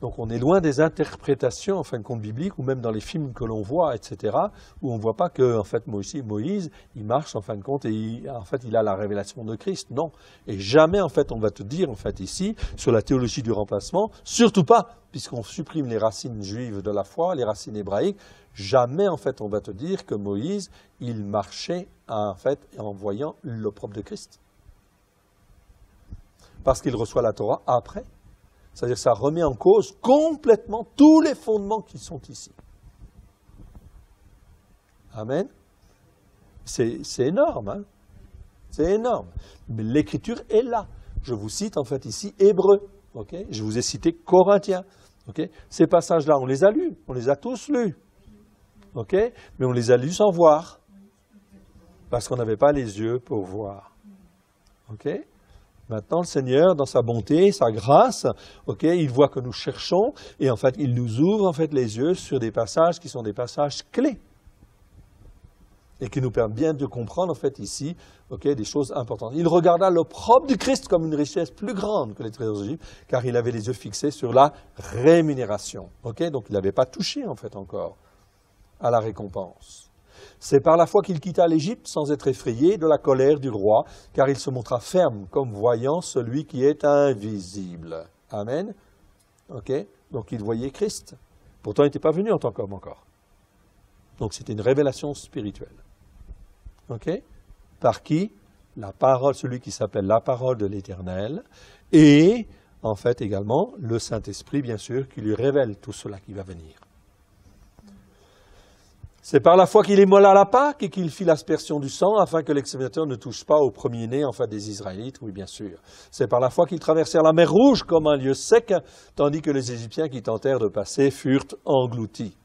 Donc on est loin des interprétations en fin de compte bibliques, ou même dans les films que l'on voit, etc., où on ne voit pas que en fait, Moïse, il marche en fin de compte et il a la révélation de Christ. Non. Et jamais en fait on va te dire en fait ici, sur la théologie du remplacement, surtout pas, puisqu'on supprime les racines juives de la foi, les racines hébraïques, jamais en fait on va te dire que Moïse, il marchait en fait en voyant l'opprobre de Christ. Parce qu'il reçoit la Torah après. C'est-à-dire que ça remet en cause complètement tous les fondements qui sont ici. Amen. C'est énorme, hein? C'est énorme. Mais l'écriture est là. Je vous cite en fait ici Hébreux. Okay? Je vous ai cité Corinthiens. Okay? Ces passages-là, on les a lus. On les a tous lus. Okay? Mais on les a lus sans voir. Parce qu'on n'avait pas les yeux pour voir. Ok? Maintenant, le Seigneur, dans sa bonté, sa grâce, il voit que nous cherchons et en fait, il nous ouvre en fait les yeux sur des passages qui sont des passages clés et qui nous permettent bien de comprendre en fait ici des choses importantes. Il regarda l'opprobre du Christ comme une richesse plus grande que les trésors d'Égypte, car il avait les yeux fixés sur la rémunération. Donc, il n'avait pas touché en fait encore à la récompense. C'est par la foi qu'il quitta l'Égypte sans être effrayé de la colère du roi, car il se montra ferme comme voyant celui qui est invisible. Amen. Donc il voyait Christ. Pourtant, il n'était pas venu en tant qu'homme encore. Donc c'était une révélation spirituelle. Par qui? La parole, celui qui s'appelle la parole de l'Éternel, et en fait également le Saint-Esprit, bien sûr, qui lui révèle tout cela qui va venir. C'est par la foi qu'il immola la Pâque et qu'il fit l'aspersion du sang afin que l'exterminateur ne touche pas au premier-né en fait des Israélites, oui bien sûr. C'est par la foi qu'ils traversèrent la mer Rouge comme un lieu sec, tandis que les Égyptiens qui tentèrent de passer furent engloutis.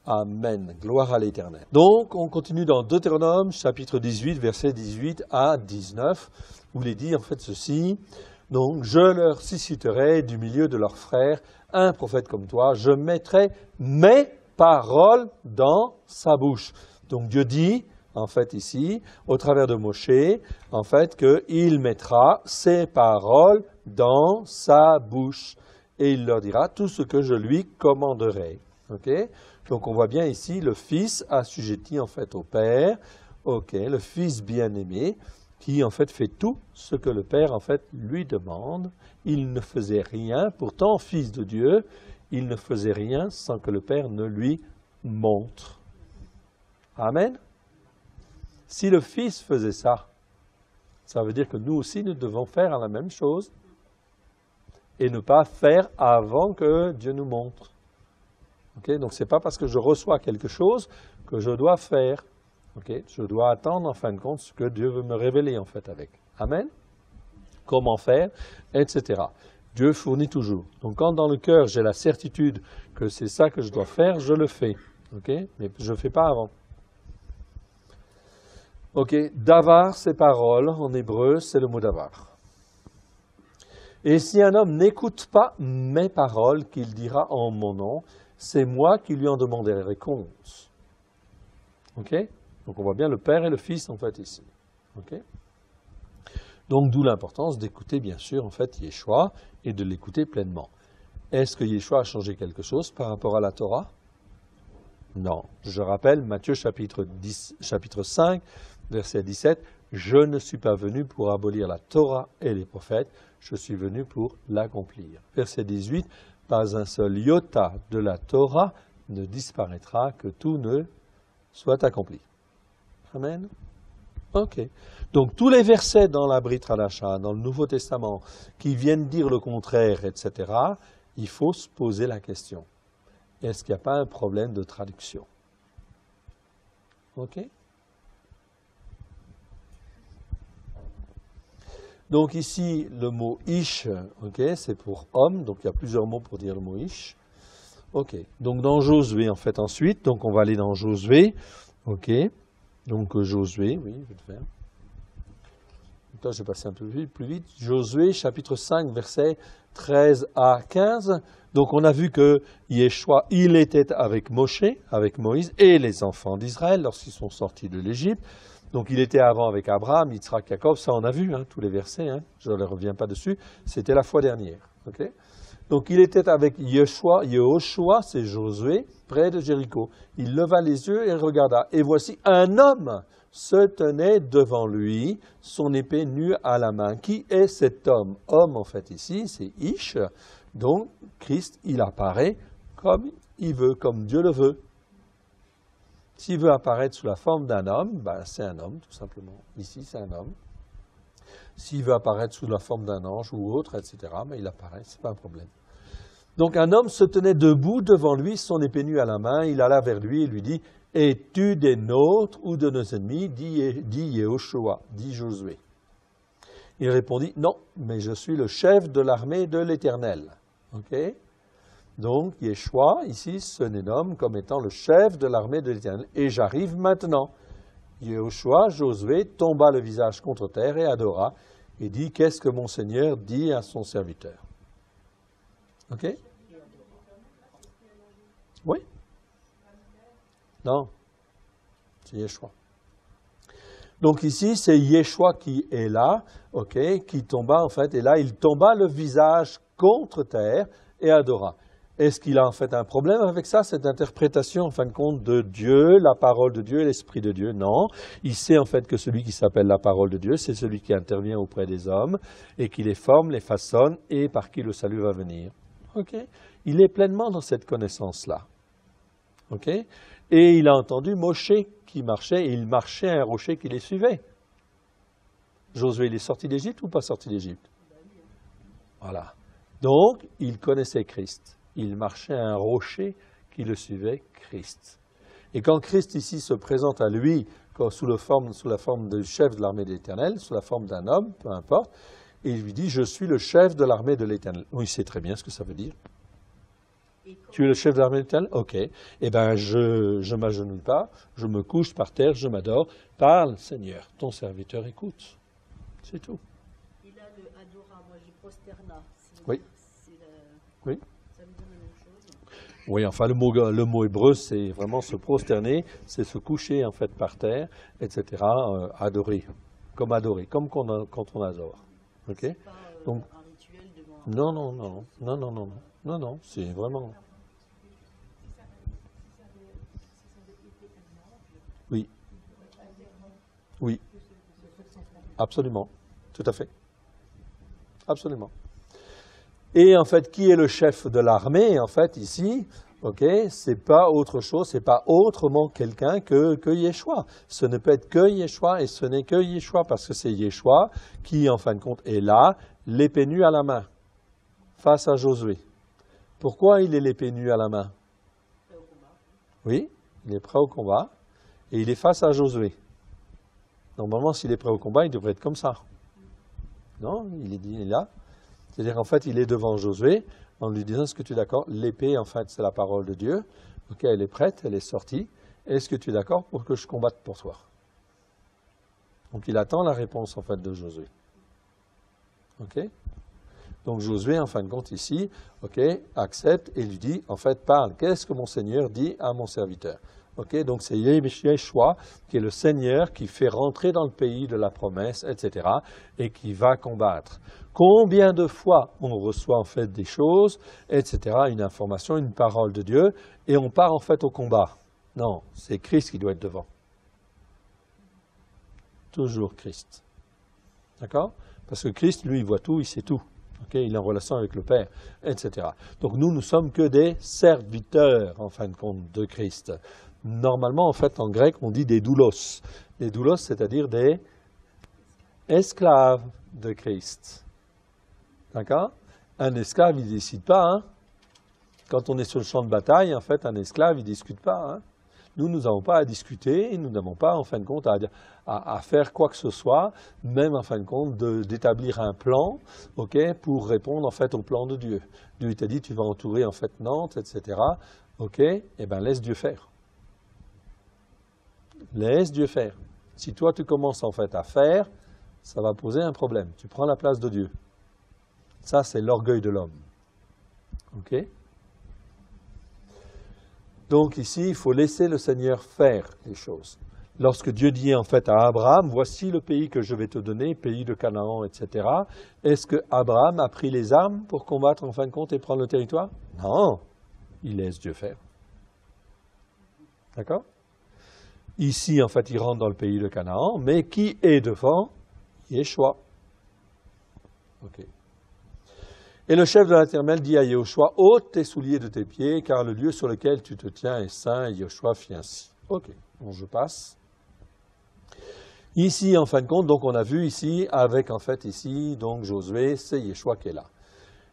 Amen. Gloire à l'Éternel. Donc, on continue dans Deutéronome, chapitre 18, versets 18 à 19, où il est dit en fait ceci. Donc, je leur susciterai du milieu de leurs frères un prophète comme toi, je mettrai mes paroles dans sa bouche. Donc, Dieu dit, en fait ici, au travers de Moshe, en fait, qu'il mettra ses paroles dans sa bouche. Et il leur dira tout ce que je lui commanderai. Donc on voit bien ici le Fils assujetti en fait au Père, le Fils bien-aimé, qui en fait fait tout ce que le Père en fait lui demande. Il ne faisait rien, pourtant Fils de Dieu, il ne faisait rien sans que le Père ne lui montre. Amen. Si le Fils faisait ça, ça veut dire que nous aussi nous devons faire la même chose et ne pas faire avant que Dieu nous montre. Donc ce n'est pas parce que je reçois quelque chose que je dois faire. Je dois attendre en fin de compte ce que Dieu veut me révéler en fait avec. Amen. Comment faire, etc. Dieu fournit toujours. Donc quand dans le cœur j'ai la certitude que c'est ça que je dois faire, je le fais. Ok? Mais je ne fais pas avant. Ok, davar, c'est parole. En hébreu, c'est le mot davar. Et si un homme n'écoute pas mes paroles qu'il dira en mon nom, c'est moi qui lui en demanderai compte. Ok? Donc on voit bien le Père et le Fils en fait ici. Ok? Donc d'où l'importance d'écouter bien sûr en fait Yeshua et de l'écouter pleinement. Est-ce que Yeshua a changé quelque chose par rapport à la Torah? Non. Je rappelle Matthieu chapitre 5, verset 17. Je ne suis pas venu pour abolir la Torah et les prophètes, je suis venu pour l'accomplir. Verset 18. Pas un seul iota de la Torah ne disparaîtra, que tout ne soit accompli. Amen. Ok. Donc tous les versets dans la Brit Hadasha, dans le Nouveau Testament, qui viennent dire le contraire, etc., il faut se poser la question. Est-ce qu'il n'y a pas un problème de traduction? Ok. Donc ici, le mot ish, ok, c'est pour homme, donc il y a plusieurs mots pour dire le mot ish. Ok. Donc dans Josué, en fait, ensuite, donc on va aller dans Josué. Ok. Donc Josué, oui, je vais le faire. Là, je vais passer un peu plus vite. Josué, chapitre 5, versets 13 à 15. Donc on a vu que Yeshua, il était avec Moshe, avec Moïse et les enfants d'Israël lorsqu'ils sont sortis de l'Égypte. Donc il était avant avec Abraham, Yitzhak, Jacob, ça on a vu, tous les versets, je ne reviens pas dessus, c'était la fois dernière. Okay? Donc il était avec Yehoshua, c'est Josué, près de Jéricho. Il leva les yeux et regarda, et voici un homme se tenait devant lui, son épée nue à la main. Qui est cet homme? Homme en fait ici, c'est Ish, donc Christ, il apparaît comme il veut, comme Dieu le veut. S'il veut apparaître sous la forme d'un homme, c'est un homme, tout simplement. Ici, c'est un homme. S'il veut apparaître sous la forme d'un ange ou autre, etc., il apparaît, ce n'est pas un problème. Donc un homme se tenait debout devant lui, son épée nue à la main. Il alla vers lui et lui dit, « Es-tu des nôtres ou de nos ennemis ?» dit Yehoshua, dit Josué. Il répondit, « Non, mais je suis le chef de l'armée de l'Éternel. » Ok? Donc, Yeshua, ici, se nomme comme étant le chef de l'armée de l'Éternel. Et j'arrive maintenant. Yehoshua, Josué, tomba le visage contre terre et adora, et dit, qu'est-ce que mon Seigneur dit à son serviteur? Ok? Oui? Non. C'est Yeshua. Donc ici, c'est Yeshua qui est là, ok, qui tomba en fait, et là, il tomba le visage contre terre et adora. Est-ce qu'il a en fait un problème avec ça, cette interprétation en fin de compte de Dieu, la parole de Dieu et l'Esprit de Dieu? Non, il sait en fait que celui qui s'appelle la parole de Dieu, c'est celui qui intervient auprès des hommes et qui les forme, les façonne et par qui le salut va venir. Ok? Il est pleinement dans cette connaissance-là. Ok? Et il a entendu Moshe qui marchait et il marchait à un rocher qui les suivait. Josué, il est sorti d'Égypte ou pas sorti d'Égypte? Voilà. Donc, il connaissait Christ. Il marchait à un rocher qui le suivait, Christ. Et quand Christ ici se présente à lui sous la forme du chef de l'armée de l'Éternel, sous la forme d'un homme, peu importe, et il lui dit, je suis le chef de l'armée de l'Éternel. Oui, il sait très bien ce que ça veut dire. Tu es le chef de l'armée de l'Éternel? Ok. Eh bien, je ne m'agenouille pas, je me couche par terre, je m'adore. Parle, Seigneur, ton serviteur écoute. C'est tout. Il a le adora, moi j'ai prosterna. Oui. Oui. Ça me dit la même chose. Oui, enfin, le mot hébreu, c'est vraiment se prosterner, c'est se coucher en fait par terre, etc., adorer, comme quand on adore. Ok? C'est pas donc, un rituel devant non, c'est vraiment... Oui. Oui. Absolument. Tout à fait. Absolument. Et en fait, qui est le chef de l'armée, en fait, ici? Ok, c'est pas autre chose, c'est pas autrement quelqu'un que Yeshua. Ce ne peut être que Yeshua et ce n'est que Yeshua parce que c'est Yeshua qui, en fin de compte, est là, l'épée nue à la main, face à Josué. Pourquoi il est l'épée nue à la main? Oui, il est prêt au combat et il est face à Josué. Normalement, s'il est prêt au combat, il devrait être comme ça. Non, il est là. C'est-à-dire, en fait, il est devant Josué en lui disant, est-ce que tu es d'accord? L'épée, en fait, c'est la parole de Dieu. Ok, elle est prête, elle est sortie. Est-ce que tu es d'accord pour que je combatte pour toi? Donc, il attend la réponse, en fait, de Josué. Ok? Donc, Josué, en fin de compte, ici, ok, accepte et lui dit, en fait, parle. Qu'est-ce que mon Seigneur dit à mon serviteur? Ok, donc c'est Yeshua qui est le Seigneur qui fait rentrer dans le pays de la promesse, etc., et qui va combattre. Combien de fois on reçoit en fait des choses, etc., une information, une parole de Dieu, et on part en fait au combat? Non, c'est Christ qui doit être devant. Toujours Christ. D'accord? Parce que Christ, lui, il voit tout, il sait tout. Okay, il est en relation avec le Père, etc. Donc nous sommes que des serviteurs, en fin de compte, de Christ. Normalement, en fait, en grec, on dit des doulos. Des doulos, c'est-à-dire des esclaves de Christ. D'accord? Un esclave, il ne décide pas. Hein? Quand on est sur le champ de bataille, en fait, un esclave, il ne discute pas. Hein? Nous n'avons pas à discuter, et nous n'avons pas, en fin de compte, à faire quoi que ce soit, même en fin de compte, d'établir un plan, okay, pour répondre en fait au plan de Dieu. Dieu t'a dit, tu vas entourer en fait Nantes, etc. Ok, eh bien laisse Dieu faire. Laisse Dieu faire. Si toi tu commences en fait à faire, ça va poser un problème. Tu prends la place de Dieu. Ça, c'est l'orgueil de l'homme. Ok? Donc ici, il faut laisser le Seigneur faire les choses. Lorsque Dieu dit en fait à Abraham, voici le pays que je vais te donner, pays de Canaan, etc. Est-ce que Abraham a pris les armes pour combattre en fin de compte et prendre le territoire? Non, il laisse Dieu faire. D'accord? Ici, en fait, il rentre dans le pays de Canaan, mais qui est devant? Yeshua. Ok. Et le chef de l'Éternel dit à Yeshua, ôte tes souliers de tes pieds, car le lieu sur lequel tu te tiens est saint. Et Yeshua fit ainsi. Ok, bon, je passe. Ici, en fin de compte, donc on a vu ici, avec en fait ici, donc Josué, c'est Yeshua qui est là.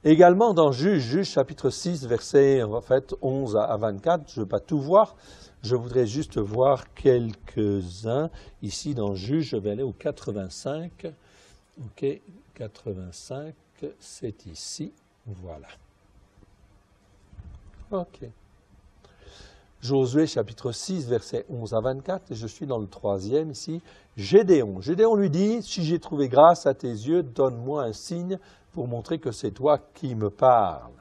Également dans Juge chapitre 6, versets en fait 11 à 24, je ne vais pas tout voir, je voudrais juste voir quelques-uns. Ici dans Juge, je vais aller au 85. Ok, 85, c'est ici, voilà. Ok. Josué chapitre 6, versets 11 à 24, et je suis dans le 3e ici. Gédéon. Gédéon lui dit, si j'ai trouvé grâce à tes yeux, donne-moi un signe pour montrer que c'est toi qui me parles.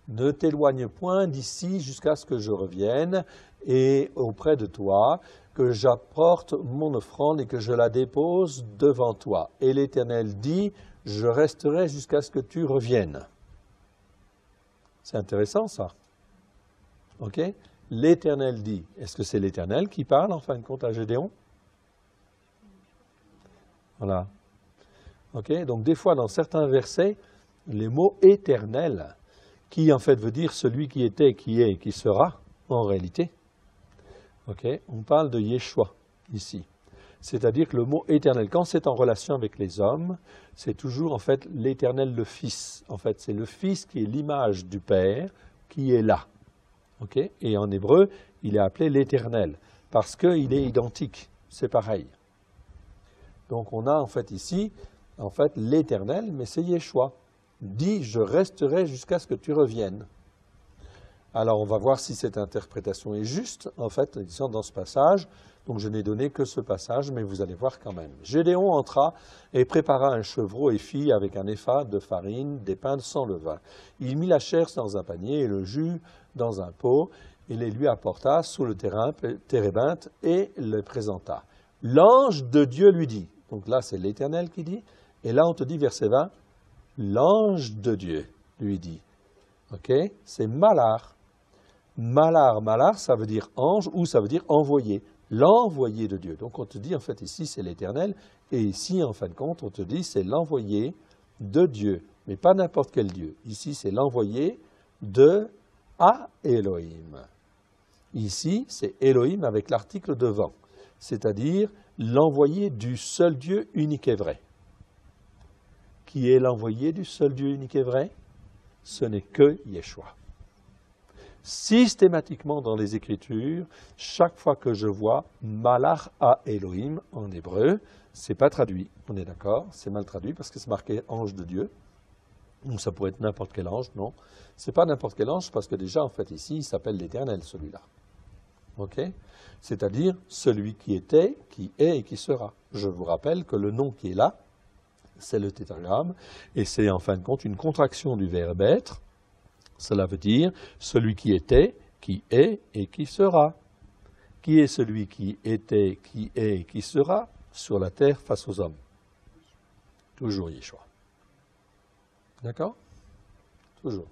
Ne t'éloigne point d'ici jusqu'à ce que je revienne et auprès de toi, que j'apporte mon offrande et que je la dépose devant toi. Et l'Éternel dit, je resterai jusqu'à ce que tu reviennes. C'est intéressant ça. Ok? L'Éternel dit. Est-ce que c'est l'Éternel qui parle en fin de compte à Gédéon? Voilà. Ok? Donc des fois dans certains versets, les mots éternel, qui en fait veut dire celui qui était, qui est et qui sera, en réalité. Ok? On parle de Yeshua ici. C'est-à-dire que le mot éternel, quand c'est en relation avec les hommes, c'est toujours en fait l'éternel, le Fils. En fait, c'est le Fils qui est l'image du Père qui est là. Okay? Et en hébreu, il est appelé l'Éternel, parce qu'il est identique, c'est pareil. Donc on a en fait ici, en fait, l'Éternel, mais c'est Yeshua. Dit, je resterai jusqu'à ce que tu reviennes. Alors on va voir si cette interprétation est juste, en fait, dans ce passage. Donc je n'ai donné que ce passage, mais vous allez voir quand même. Gédéon entra et prépara un chevreau et fit avec un épha de farine des pains sans levain. Il mit la chair dans un panier et le jus dans un pot, et les lui apporta sous le térébinthe et le présenta. L'ange de Dieu lui dit, donc là c'est l'Éternel qui dit, et là on te dit verset 20, l'ange de Dieu lui dit. Ok, c'est Malar. Malar, ça veut dire ange ou ça veut dire envoyé. L'envoyé de Dieu. Donc on te dit en fait ici c'est l'Éternel, et ici en fin de compte on te dit c'est l'envoyé de Dieu, mais pas n'importe quel Dieu. Ici c'est l'envoyé de Elohim. Ici c'est Elohim avec l'article devant, c'est-à-dire l'envoyé du seul Dieu unique et vrai. Qui est l'envoyé du seul Dieu unique et vrai? Ce n'est que Yeshua. Systématiquement dans les Écritures, chaque fois que je vois Malach à Elohim en hébreu, c'est pas traduit, on est d'accord, c'est mal traduit parce que c'est marqué ange de Dieu. Ou ça pourrait être n'importe quel ange, non. Ce n'est pas n'importe quel ange parce que déjà, en fait, ici, il s'appelle l'Éternel, celui-là. OK? C'est-à-dire celui qui était, qui est et qui sera. Je vous rappelle que le nom qui est là, c'est le tétragramme, et c'est en fin de compte une contraction du verbe être. Cela veut dire celui qui était, qui est et qui sera. Qui est celui qui était, qui est et qui sera sur la terre face aux hommes? Toujours Yeshua. D'accord? Toujours.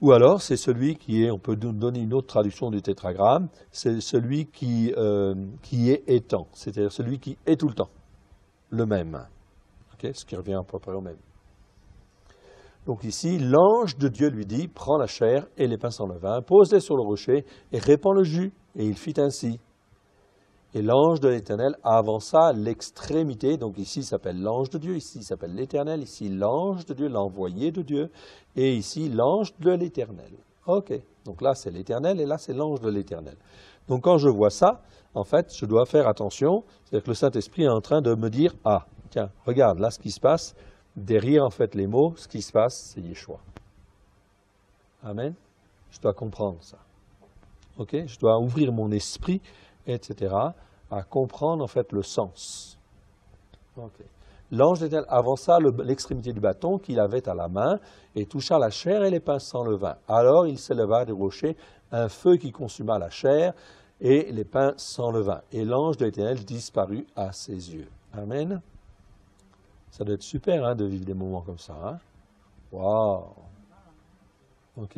Ou alors, c'est celui qui est, on peut donner une autre traduction du tétragramme, c'est celui qui est étant, c'est-à-dire celui qui est tout le temps, le même. Okay? Ce qui revient à peu près au même. Donc ici, l'ange de Dieu lui dit, prends la chair et les pains sans levain, pose-les sur le rocher et répands le jus. Et il fit ainsi. Et l'ange de l'Éternel avança à l'extrémité, donc ici il s'appelle l'ange de Dieu, ici il s'appelle l'Éternel, ici l'ange de Dieu, l'envoyé de Dieu, et ici l'ange de l'Éternel. Ok, donc là c'est l'Éternel et là c'est l'ange de l'Éternel. Donc quand je vois ça, en fait, je dois faire attention, c'est-à-dire que le Saint-Esprit est en train de me dire, ah, tiens, regarde, là ce qui se passe, derrière en fait les mots, ce qui se passe, c'est Yeshua. Amen. Je dois comprendre ça. Ok, je dois ouvrir mon esprit, etc., à comprendre en fait le sens. Okay. L'ange d'Éternel avança l'extrémité du bâton qu'il avait à la main et toucha la chair et les pains sans levain. Alors il s'éleva des rochers un feu qui consuma la chair et les pains sans levain. Et l'ange de l'Éternel disparut à ses yeux. Amen. Ça doit être super hein, de vivre des moments comme ça. Hein? Waouh. Ok.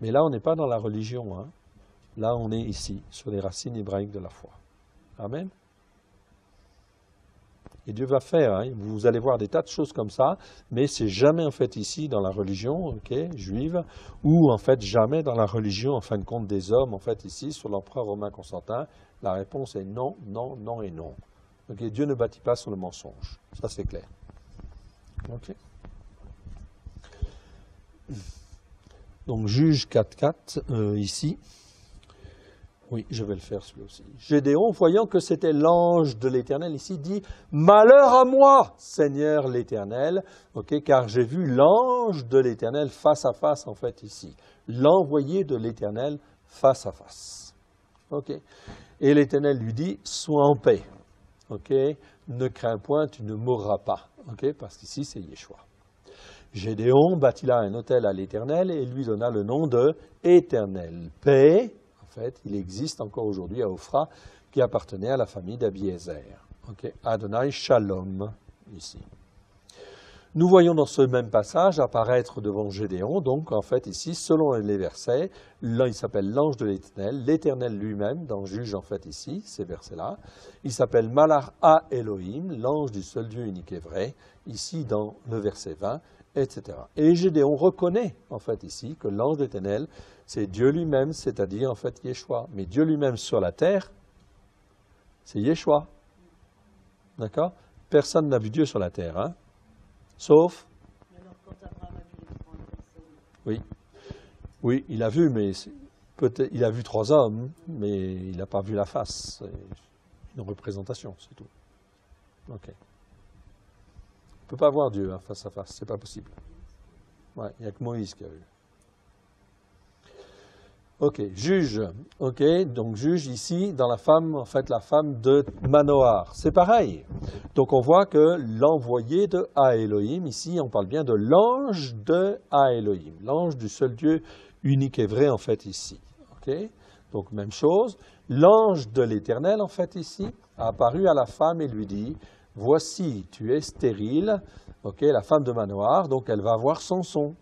Mais là on n'est pas dans la religion. Hein? Là on est ici, sur les racines hébraïques de la foi. Amen. Et Dieu va faire, hein, vous allez voir des tas de choses comme ça, mais c'est jamais en fait ici dans la religion juive, ou en fait jamais dans la religion en fin de compte des hommes, en fait ici sur l'empereur romain Constantin, la réponse est non, non, non et non. Okay, Dieu ne bâtit pas sur le mensonge, ça c'est clair. Okay. Donc Juge 4.4 ici. Oui, je vais le faire celui aussi. Gédéon, voyant que c'était l'ange de l'Éternel ici, dit « Malheur à moi, Seigneur l'Éternel, car j'ai vu l'ange de l'Éternel face à face, en fait, ici. L'envoyé de l'Éternel face à face. Okay. Et l'Éternel lui dit « Sois en paix. Ne crains point, tu ne mourras pas. Parce qu'ici, c'est Yeshua. Gédéon bâtit là un autel à l'Éternel et lui donna le nom de Éternel paix. En fait, il existe encore aujourd'hui à Ophra, qui appartenait à la famille d'Abiézer. Adonai Shalom, ici. Nous voyons dans ce même passage apparaître devant Gédéon, donc en fait ici, selon les versets, là il s'appelle l'ange de l'Éternel lui-même, dans Juge en fait ici, ces versets-là. Il s'appelle Malach Ha Elohim, l'ange du seul Dieu unique et vrai, ici dans le verset 20, etc. Et Gédéon reconnaît en fait ici que l'ange de l'Éternel, c'est Dieu lui-même, c'est-à-dire en fait Yeshua. Mais Dieu lui-même sur la terre, c'est Yeshua. D'accord? Personne n'a vu Dieu sur la terre, hein? Sauf... Alors, quand Abraham a vu les 3 personnes. Oui. Oui, il a vu, mais peut-être il a vu 3 hommes, mais il n'a pas vu la face. C'est une représentation, c'est tout. Ok. On ne peut pas voir Dieu hein, face à face, c'est pas possible. Ouais, il n'y a que Moïse qui a vu. Ok, Juge. Ok, donc Juge ici, dans la femme, en fait, la femme de Manoar. C'est pareil. Donc on voit que l'envoyé de Ha Elohim, ici, on parle bien de l'ange de Ha Elohim, l'ange du seul Dieu unique et vrai, en fait, ici. Ok, donc même chose. L'ange de l'Éternel, en fait, ici, a apparu à la femme et lui dit, voici, tu es stérile. Ok, la femme de Manoar, donc elle va avoir Samson.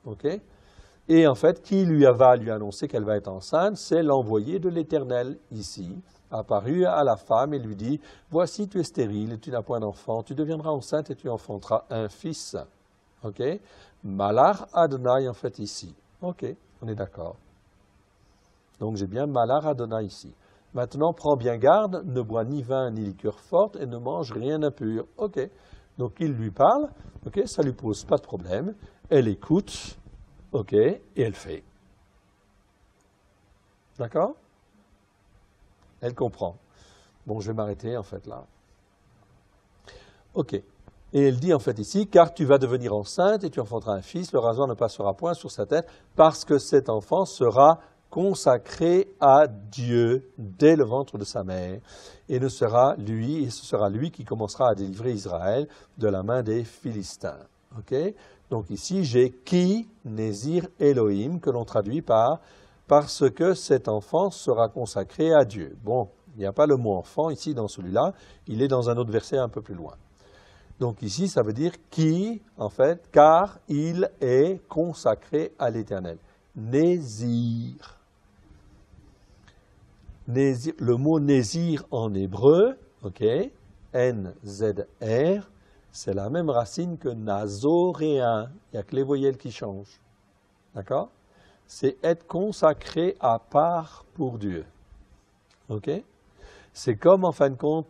Ok. Et en fait, qui va lui annoncer qu'elle va être enceinte, c'est l'envoyé de l'Éternel ici, apparu à la femme et lui dit, voici tu es stérile et tu n'as point d'enfant, tu deviendras enceinte et tu enfanteras un fils. Ok? Malach Adonai en fait ici. Ok, on est d'accord. Donc j'ai bien Malach Adonai ici. Maintenant, prends bien garde, ne bois ni vin ni liqueur forte et ne mange rien d'impur. Ok. Donc il lui parle, ok, ça lui pose pas de problème, elle écoute. Ok, et elle fait. D'accord? Elle comprend. Bon, je vais m'arrêter en fait là. Ok. Et elle dit en fait ici, car tu vas devenir enceinte et tu enfanteras un fils, le rasoir ne passera point sur sa tête, parce que cet enfant sera consacré à Dieu dès le ventre de sa mère, et ce sera lui qui commencera à délivrer Israël de la main des Philistins. Okay? Donc ici, j'ai Ki Nézir Elohim, que l'on traduit par parce que cet enfant sera consacré à Dieu. Bon, il n'y a pas le mot enfant ici dans celui-là, il est dans un autre verset un peu plus loin. Donc ici, ça veut dire qui, en fait, car il est consacré à l'Éternel. Nézir. Le mot Nézir en hébreu, ok, N-Z-R, c'est la même racine que nazoréen. Il n'y a que les voyelles qui changent. D'accord? C'est être consacré à part pour Dieu. Ok? C'est comme, en fin de compte,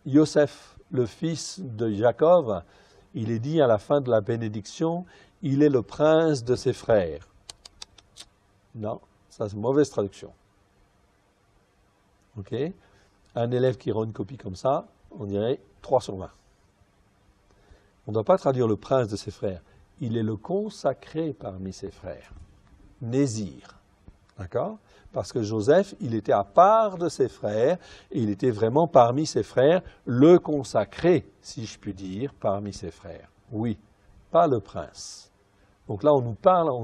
Yosef, le fils de Jacob, il est dit à la fin de la bénédiction, il est le prince de ses frères. Non, ça c'est une mauvaise traduction. Ok? Un élève qui rend une copie comme ça, on dirait 3 sur 20. On ne doit pas traduire le prince de ses frères. Il est le consacré parmi ses frères. Nézir. D'accord? Parce que Joseph, il était à part de ses frères, et il était vraiment parmi ses frères, le consacré, si je puis dire, parmi ses frères. Oui, pas le prince. Donc là, on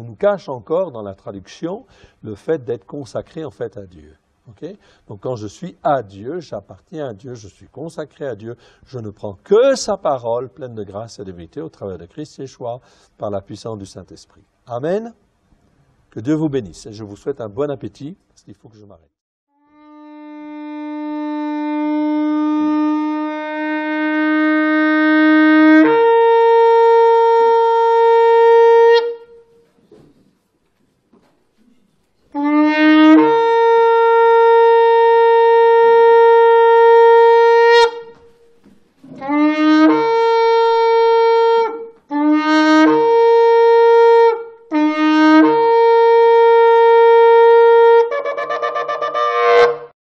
nous cache encore dans la traduction le fait d'être consacré en fait à Dieu. Okay? Donc quand je suis à Dieu, j'appartiens à Dieu, je suis consacré à Dieu, je ne prends que sa parole pleine de grâce et de vérité au travers de Christ Yeshua par la puissance du Saint-Esprit. Amen. Que Dieu vous bénisse et je vous souhaite un bon appétit parce qu'il faut que je m'arrête.